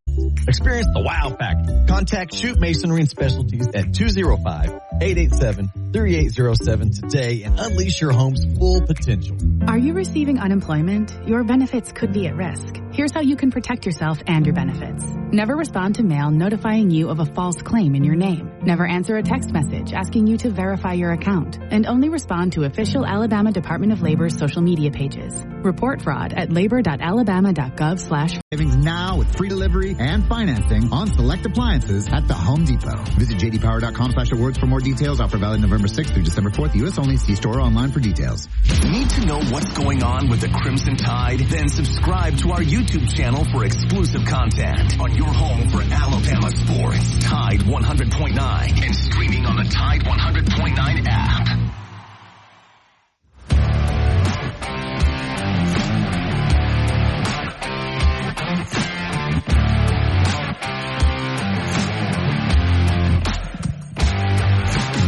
Experience the wow factor. Contact Shoot Masonry and Specialties at 205-887-3807 today and unleash your home's full potential. Are you receiving unemployment? Your benefits could be at risk. Here's how you can protect yourself and your benefits. Never respond to mail notifying you of a false claim in your name. Never answer a text message asking you to verify your account. And only respond to official Alabama Department of Labor's social media pages. Report fraud at labor.alabama.gov/. Savings now with free delivery and financing on select appliances at the Home Depot. Visit jdpower.com/awards for more details. Offer valid November 6th through December 4th. U.S. only. See store or online for details. Need to know what's going on with the Crimson Tide? Then subscribe to our YouTube channel for exclusive content on your home for Alabama sports. Tide 100.9 and streaming on the Tide 100.9 app.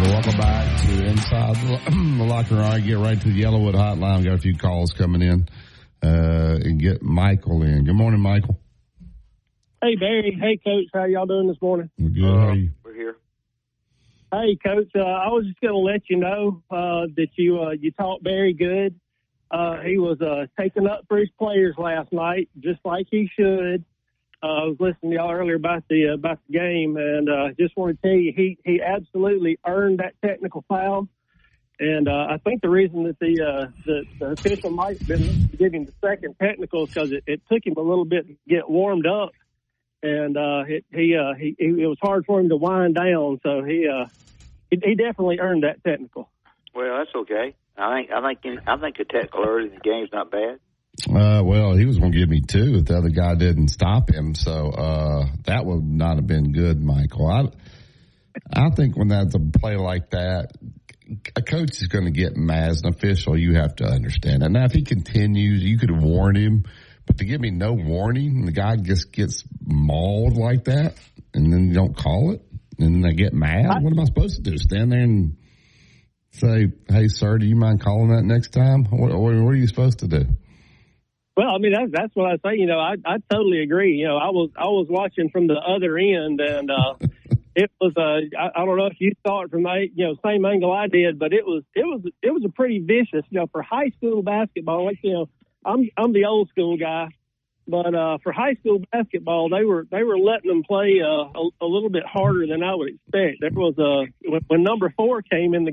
Welcome back to Inside the Locker Room. I get right to the Yellowwood hotline. We've got a few calls coming in and get Michael in. Good morning, Michael. Hey, Barry. Hey, Coach. How y'all doing this morning? We're good. How are you? We're here. Hey, Coach. I was just going to let you know that you taught Barry good. He was taking up for his players last night, just like he should. I was listening to y'all earlier about the game, and just want to tell you he absolutely earned that technical foul. And I think the reason that the official might have been giving the second technical is because it took him a little bit to get warmed up, and it was hard for him to wind down. So he definitely earned that technical. Well, that's okay. I think the technical early in the game's not bad. Well, he was going to give me two if the other guy didn't stop him. So that would not have been good, Michael. I think when that's a play like that, a coach is going to get mad. As an official, you have to understand that. Now, if he continues, you could have warned him. But to give me no warning, the guy just gets mauled like that, and then you don't call it, and then they get mad. What am I supposed to do? Stand there and say, "Hey, sir, do you mind calling that next time?" What are you supposed to do? Well, I mean, that's what I say. You know, I totally agree. You know, I was watching from the other end, and it was I don't know if you saw it from the same angle I did, but it was a pretty vicious. You know, for high school basketball, like I'm the old school guy, but for high school basketball, they were letting them play a little bit harder than I would expect. There was when number 5 came in the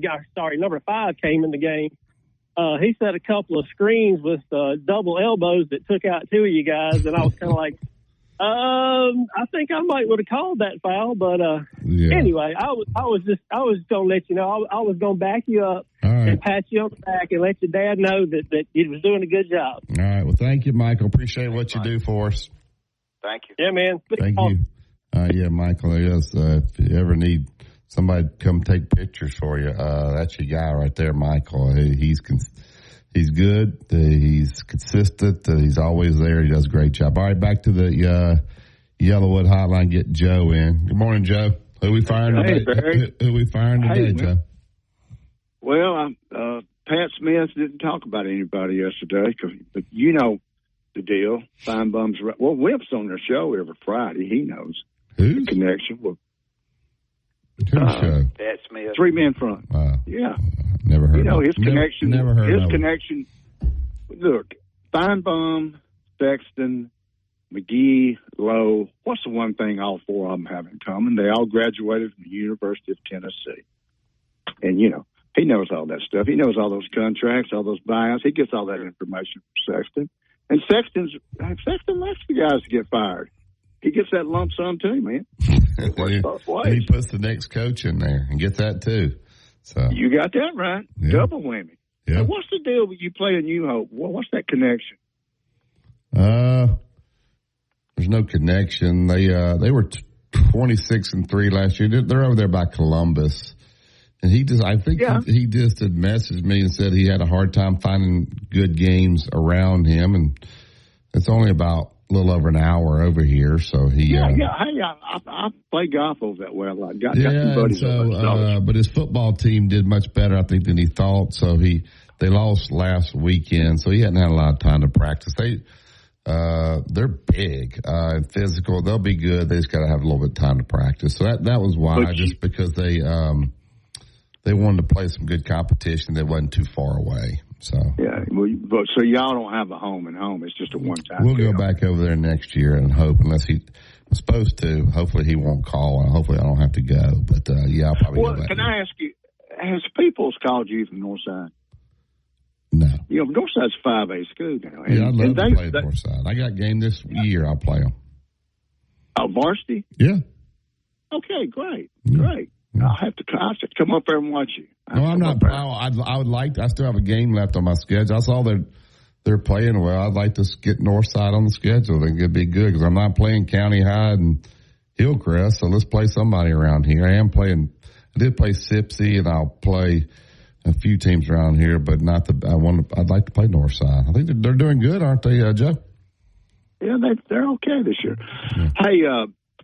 game. He set a couple of screens with double elbows that took out two of you guys, and I was kind of like, I think I might would have called that foul, but anyway, I was just going to let you know I was going to back you up and pat you on the back and let your dad know that you was doing a good job. All right, well, thank you, Michael. Appreciate what you do for us. Thank you. Yeah, man. Thank you. Yeah, Michael. Yes, if you ever need somebody to come take pictures for you, that's your guy right there, Michael. He's good. He's consistent. He's always there. He does a great job. All right, back to the Yellowwood hotline. Get Joe in. Good morning, Joe. Who we firing today? Who we firing today, Joe? Well, Pat Smith didn't talk about anybody yesterday, but you know the deal. Fine bums. Well, Whip's on their show every Friday. He knows the connection. Well, Pat Smith. 3 Men Front. Yeah. Never heard. You know his connection. His of connection. Look, Feinbaum, Sexton, McGee, Lowe. What's the one thing all four of them have in common? They all graduated from the University of Tennessee. And, you know, he knows all that stuff. He knows all those contracts, all those buyouts. He gets all that information from Sexton. And Sexton lets the guys get fired. He gets that lump sum too, man. And he puts the next coach in there and gets that too. So you got that right. Yeah. Double whammy. Yeah. Now, what's the deal with you playing New Hope? What's that connection? There's no connection. They were 26-3 last year. They're over there by Columbus. And he just had messaged me and said he had a hard time finding good games around him. And it's only about a little over an hour over here. So he, Hey, I play golf over that way a lot. Got some buddies. But his football team did much better, I think, than he thought. So they lost last weekend. So he hadn't had a lot of time to practice. They're big and physical. They'll be good. They just got to have a little bit of time to practice. So that was why, just because they wanted to play some good competition that wasn't too far away. So so y'all don't have a home and home. It's just a one-time. We'll go back over there next year and hope, unless he was supposed to. Hopefully he won't call, and hopefully I don't have to go. But I'll probably go back. Can I ask you? Has Peoples called you from Northside? No. You know, Northside's 5A school now. I'd love to play Northside. I got a game this year. I'll play them. Oh, varsity? Yeah. Okay, great. Great. I'll have to come up there and watch you. No, I'm not. I would like. I still have a game left on my schedule. I saw they're playing well. I'd like to get Northside on the schedule. I think it'd be good because I'm not playing County Hyde and Hillcrest. So let's play somebody around here. I did play Sipsey, and I'll play a few teams around here, but not the. I'd like to play Northside. I think they're doing good, aren't they, Joe? Yeah, they're okay this year. Yeah. Hey,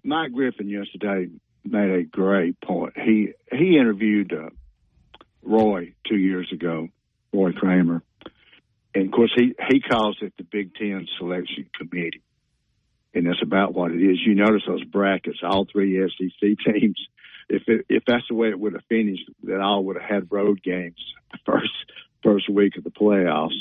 Mike Griffin yesterday made a great point. He interviewed Roy 2 years ago, Roy Kramer, and of course he calls it the Big Ten Selection Committee, and that's about what it is. You notice those brackets, all three SEC teams. If that's the way it would have finished, then all would have had road games the first week of the playoffs.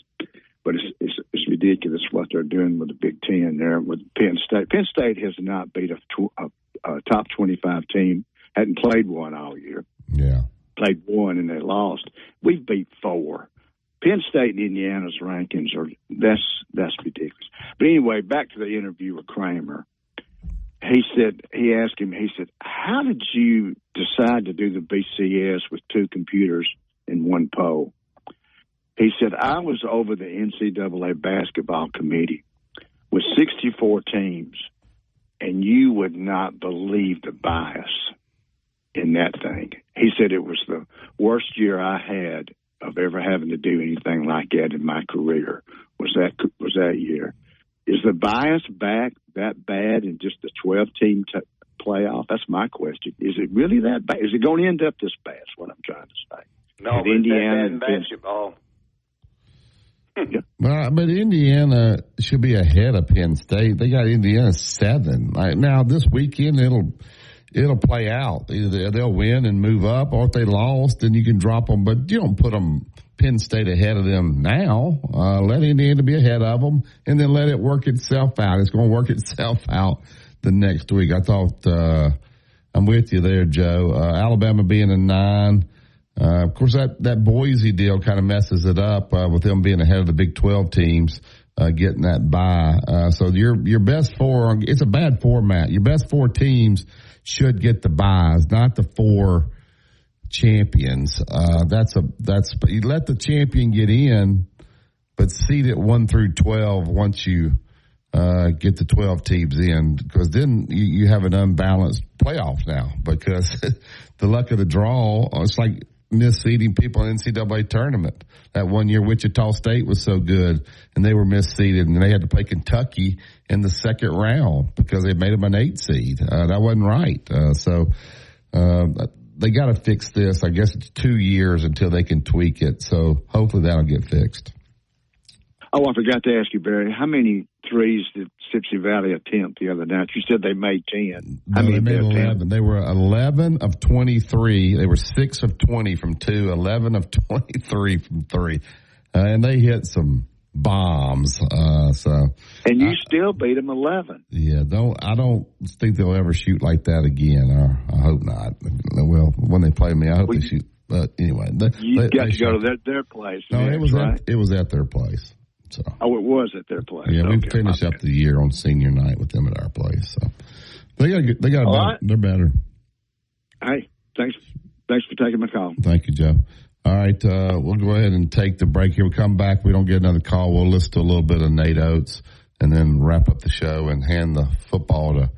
But it's ridiculous what they're doing with the Big Ten there with Penn State. Penn State has not beat a top 25 team. Hadn't played one all year. Yeah, played one and they lost. We've beat 4. Penn State and Indiana's rankings that's ridiculous. But anyway, back to the interview with Kramer. He asked him, how did you decide to do the BCS with 2 computers and 1 poll? He said, I was over the NCAA basketball committee with 64 teams, and you would not believe the bias in that thing. He said it was the worst year I had of ever having to do anything like that in my career was that year. Is the bias back that bad in just the 12-team playoff? That's my question. Is it really that bad? Is it going to end up this bad? That's what I'm trying to say. No, but Indiana and basketball. Yeah. But Indiana should be ahead of Penn State. They got Indiana 7. Right now, this weekend, it'll play out. Either they'll win and move up, or if they lost, then you can drop them. But you don't put them Penn State ahead of them now. Let Indiana be ahead of them, and then let it work itself out. It's going to work itself out the next week. I thought I'm with you there, Joe. Alabama being a 9. Of course, that Boise deal kind of messes it up with them being ahead of the Big 12 teams getting that bye. So your best 4, it's a bad format. Your best 4 teams should get the byes, not the 4 champions. You let the champion get in, but seed it 1 through 12 once you get the 12 teams in, because then you have an unbalanced playoff now, because the luck of the draw, it's like misseeding people in the NCAA tournament. That one year Wichita State was so good, and they were misseeded, and they had to play Kentucky in the second round because they made them an 8 seed. That wasn't right. So they got to fix this. I guess it's 2 years until they can tweak it. So hopefully that'll get fixed. Oh, I forgot to ask you, Barry, how many threes did Sipsey Valley attempt the other night? You said they made 10. How many they made 11. They were 11 of 23. They were 6 of 20 from 2, 11 of 23 from 3. And they hit some bombs. And you still beat them 11. Yeah, I don't think they'll ever shoot like that again. I hope not. Well, when they play me, I hope they shoot. But anyway, you got to go to their place. No, it was at their place. So. Oh, it was at their place. Yeah, we finished up the year on senior night with them at our place. So they got right. They're better. Hey, thanks for taking my call. Thank you, Joe. All right, we'll go ahead and take the break here. We come back. We don't get another call. We'll listen to a little bit of Nate Oates and then wrap up the show and hand the football to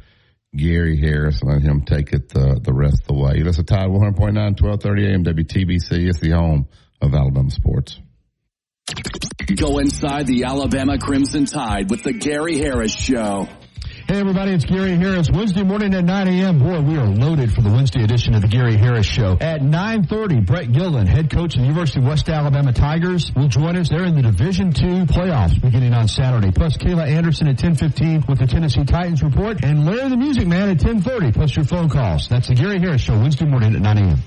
Gary Harris and let him take it the rest of the way. That's a Tide 100.9, 1230 AM WTBC. It's the home of Alabama sports. Go inside the Alabama Crimson Tide with the Gary Harris Show. Hey, everybody, it's Gary Harris. Wednesday morning at 9 a.m. Boy, we are loaded for the Wednesday edition of the Gary Harris Show. At 9:30, Brett Gillen, head coach of the University of West Alabama Tigers, will join us. They're in the Division II playoffs beginning on Saturday. Plus, Kayla Anderson at 10:15 with the Tennessee Titans report. And Larry the Music Man at 10:30, plus your phone calls. That's the Gary Harris Show, Wednesday morning at 9 a.m.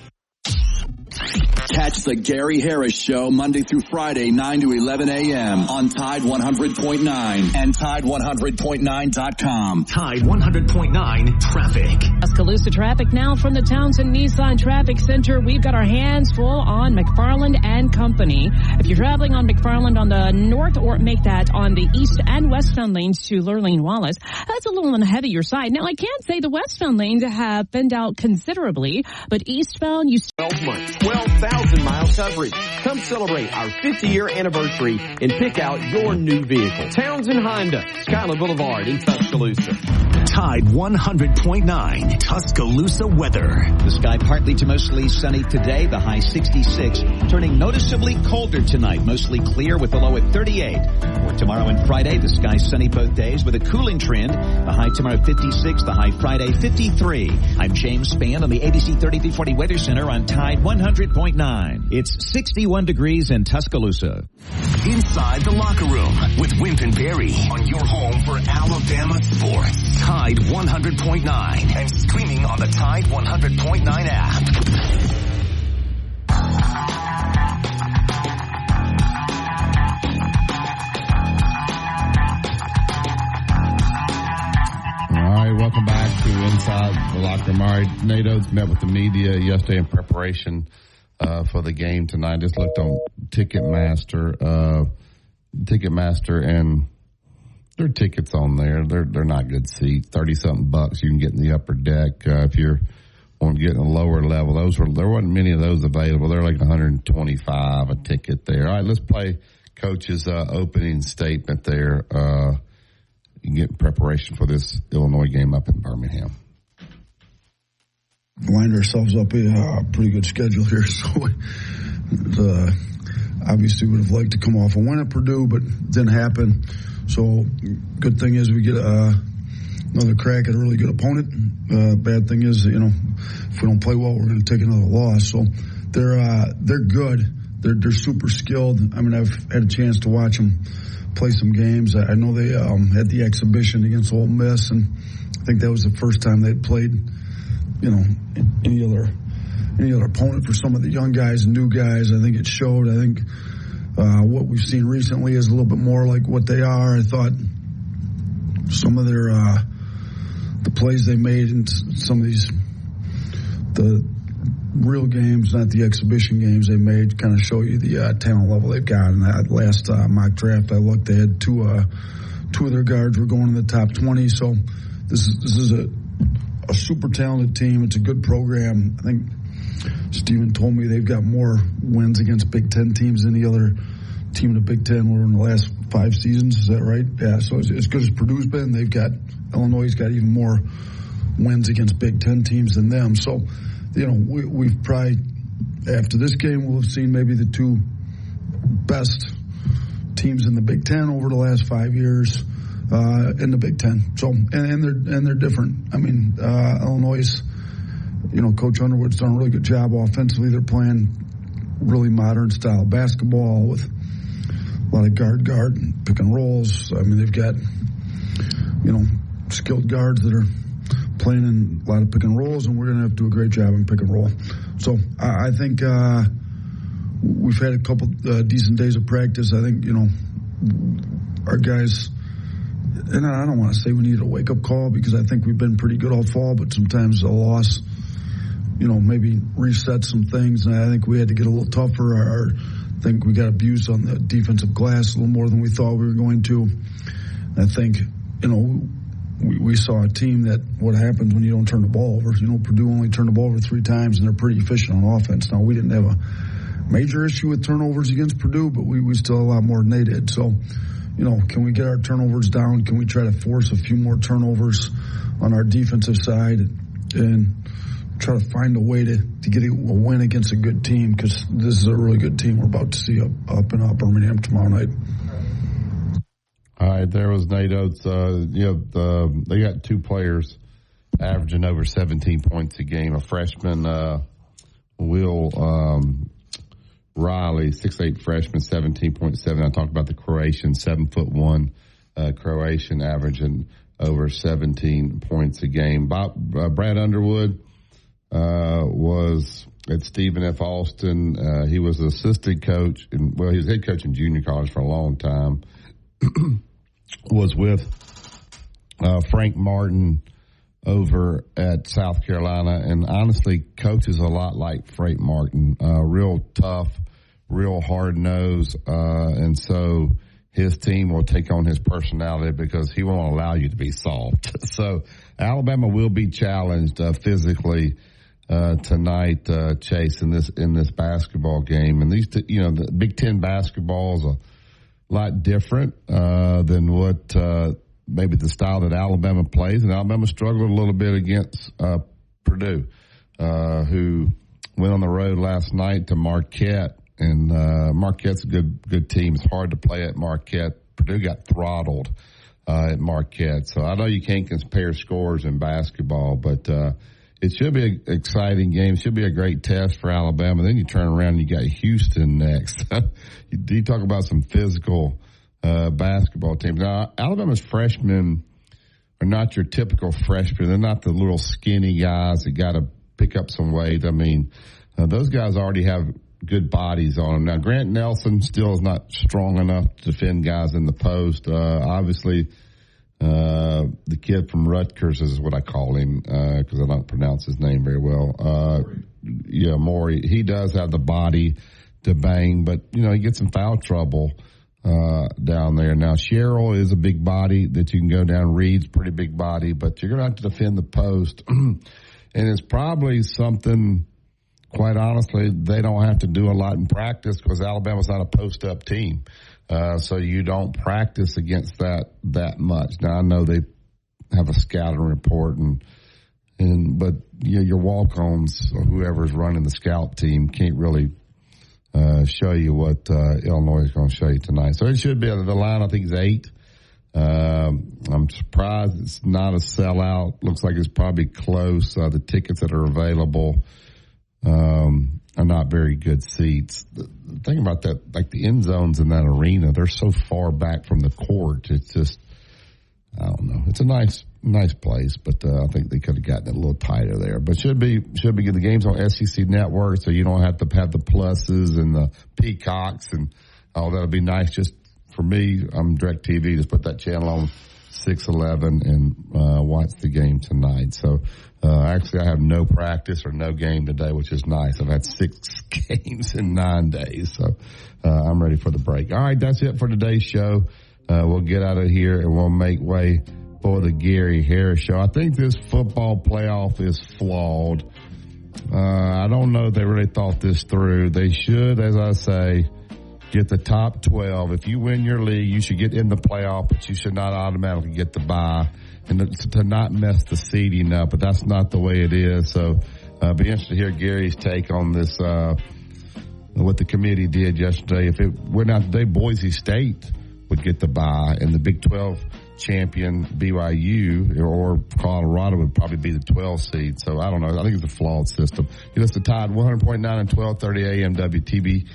Catch the Gary Harris Show Monday through Friday, 9 to 11 a.m. on Tide 100.9 and Tide100.9.com. Tide 100.9 Traffic. Tuscaloosa traffic now from the Townsend Nissan Traffic Center. We've got our hands full on McFarland and Company. If you're traveling on McFarland on the north or make that on the east and westbound lanes to Lurleen Wallace, that's a little on the heavier side. Now, I can't say the westbound lanes have thinned out considerably, but eastbound, you 12 months, 12,000 mile coverage. Come celebrate our 50-year anniversary and pick out your new vehicle. Townsend Honda, Schuyler Boulevard in Tuscaloosa. Tide 100.9 Tuscaloosa weather. The sky partly to mostly sunny today, the high 66, turning noticeably colder tonight, mostly clear with the low at 38. For tomorrow and Friday, the sky sunny both days with a cooling trend, the high tomorrow 56, the high Friday 53. I'm James Spann on the ABC 3340 Weather Center on Tide 100.9. It's 61 degrees in Tuscaloosa. Inside the Locker Room with Wimp and Barry on your home for Alabama sports. Tide 100.9 and streaming on the Tide 100.9 app. All right, welcome back to Inside the Locker Room. All right, Nate Oates met with the media yesterday in preparation for the game tonight. Just looked on Ticketmaster, and there are tickets on there. They're not good seats. $30-something bucks you can get in the upper deck. If you're want to get in a lower level, there wasn't many of those available. They're like $125 a ticket there. All right, let's play Coach's opening statement there. You can get in preparation for this Illinois game up in Birmingham. Lined ourselves up a pretty good schedule here, so obviously would have liked to come off a win at Purdue, but it didn't happen. So good thing is we get another crack at a really good opponent. Bad thing is, if we don't play well, we're going to take another loss. So they're good. They're super skilled. I mean, I've had a chance to watch them play some games. I know they had the exhibition against Ole Miss, and I think that was the first time they'd played, any other opponent for some of the young guys and new guys. I think it showed. I think what we've seen recently is a little bit more like what they are. I thought some of their the plays they made in some of the real games, not the exhibition games they made, kind of show you the talent level they've got. In that last mock draft I looked, they had two of their guards were going in the top 20. So this is a super talented team. It's a good program. I think Steven told me they've got more wins against Big Ten teams than any other team in the Big Ten were in the last 5 seasons. Is that right? Yeah. So as good as Purdue's been, Illinois' got even more wins against Big Ten teams than them. So, we've probably, after this game, we'll have seen maybe the 2 best teams in the Big Ten over the last 5 years in the Big Ten. So, and they're different. I mean, Illinois' Coach Underwood's done a really good job offensively. They're playing really modern style basketball with a lot of guard, pick and rolls. I mean, they've got, skilled guards that are playing in a lot of pick and rolls, and we're going to have to do a great job in pick and roll. So I think we've had a couple decent days of practice. I think, our guys, and I don't want to say we need a wake-up call because I think we've been pretty good all fall, but sometimes a loss, maybe reset some things, and I think we had to get a little tougher. I think we got abused on the defensive glass a little more than we thought we were going to. I think, we saw a team that what happens when you don't turn the ball over. Purdue only turned the ball over 3 times, and they're pretty efficient on offense. Now, we didn't have a major issue with turnovers against Purdue, but we still have a lot more than they did. So, can we get our turnovers down? Can we try to force a few more turnovers on our defensive side and try to find a way to get a win against a good team? Because this is a really good team we're about to see up in Birmingham tomorrow night. All right, there was Nate Oates. They got 2 players averaging over 17 points a game. A freshman, Will Riley, 6'8" freshman, 17.7. I talked about the Croatian, 7'1" Croatian, averaging over 17 points a game. Brad Underwood was at Stephen F. Austin. He was an assistant coach, he was head coach in junior college for a long time. Was with Frank Martin over at South Carolina, and honestly coaches a lot like Frank Martin, real tough, real hard-nosed, and so his team will take on his personality because he won't allow you to be soft. So Alabama will be challenged physically tonight, Chase, in this basketball game. And these, the Big Ten basketball is a lot different than what maybe the style that Alabama plays. And Alabama struggled a little bit against Purdue, who went on the road last night to Marquette. And Marquette's a good team. It's hard to play at Marquette. Purdue got throttled at Marquette. So I know you can't compare scores in basketball, but it should be an exciting game. It should be a great test for Alabama. Then you turn around and you got Houston next. You talk about some physical basketball teams. Now, Alabama's freshmen are not your typical freshmen. They're not the little skinny guys that got to pick up some weight. I mean, those guys already have good bodies on them. Now, Grant Nelson still is not strong enough to defend guys in the post. Obviously, the kid from Rutgers is what I call him because I don't pronounce his name very well. Morey. He does have the body to bang, but, he gets in foul trouble down there. Now, Sherrill is a big body that you can go down. Reed's pretty big body, but you're going to have to defend the post. And it's probably something, quite honestly, they don't have to do a lot in practice because Alabama's not a post-up team. So you don't practice against that much. Now, I know they have a scouting report, but your walk-ons, or whoever's running the scout team, can't really show you what Illinois is going to show you tonight. So it should be, the line I think is 8. I'm surprised it's not a sellout. Looks like it's probably close. The tickets that are available are not very good seats. The thing about that, like the end zones in that arena, they're so far back from the court. It's just, I don't know. It's a nice place, but I think they could have gotten it a little tighter there. But should be good. The game's on SEC Network, so you don't have to have the pluses and the peacocks and that'll be nice. Just for me, I'm DirecTV. Just put that channel on 611 and watch the game tonight. So actually, I have no practice or no game today, which is nice. I've had 6 games in 9 days, so I'm ready for the break. All right, that's it for today's show. We'll get out of here and we'll make way for the Gary Harris Show. I think this football playoff is flawed. I don't know if they really thought this through. They should, as I say, get the top 12. If you win your league, you should get in the playoff, but you should not automatically get the bye. And to not mess the seeding up, but that's not the way it is. So be interested to hear Gary's take on this, what the committee did yesterday. If it went out today, Boise State would get the bye, and the Big 12 champion BYU or Colorado would probably be the 12th seed. So I don't know. I think it's a flawed system. You listen to Tide 100.9 and 12:30 a.m. WTBC.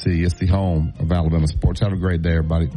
It's the home of Alabama sports. Have a great day, everybody.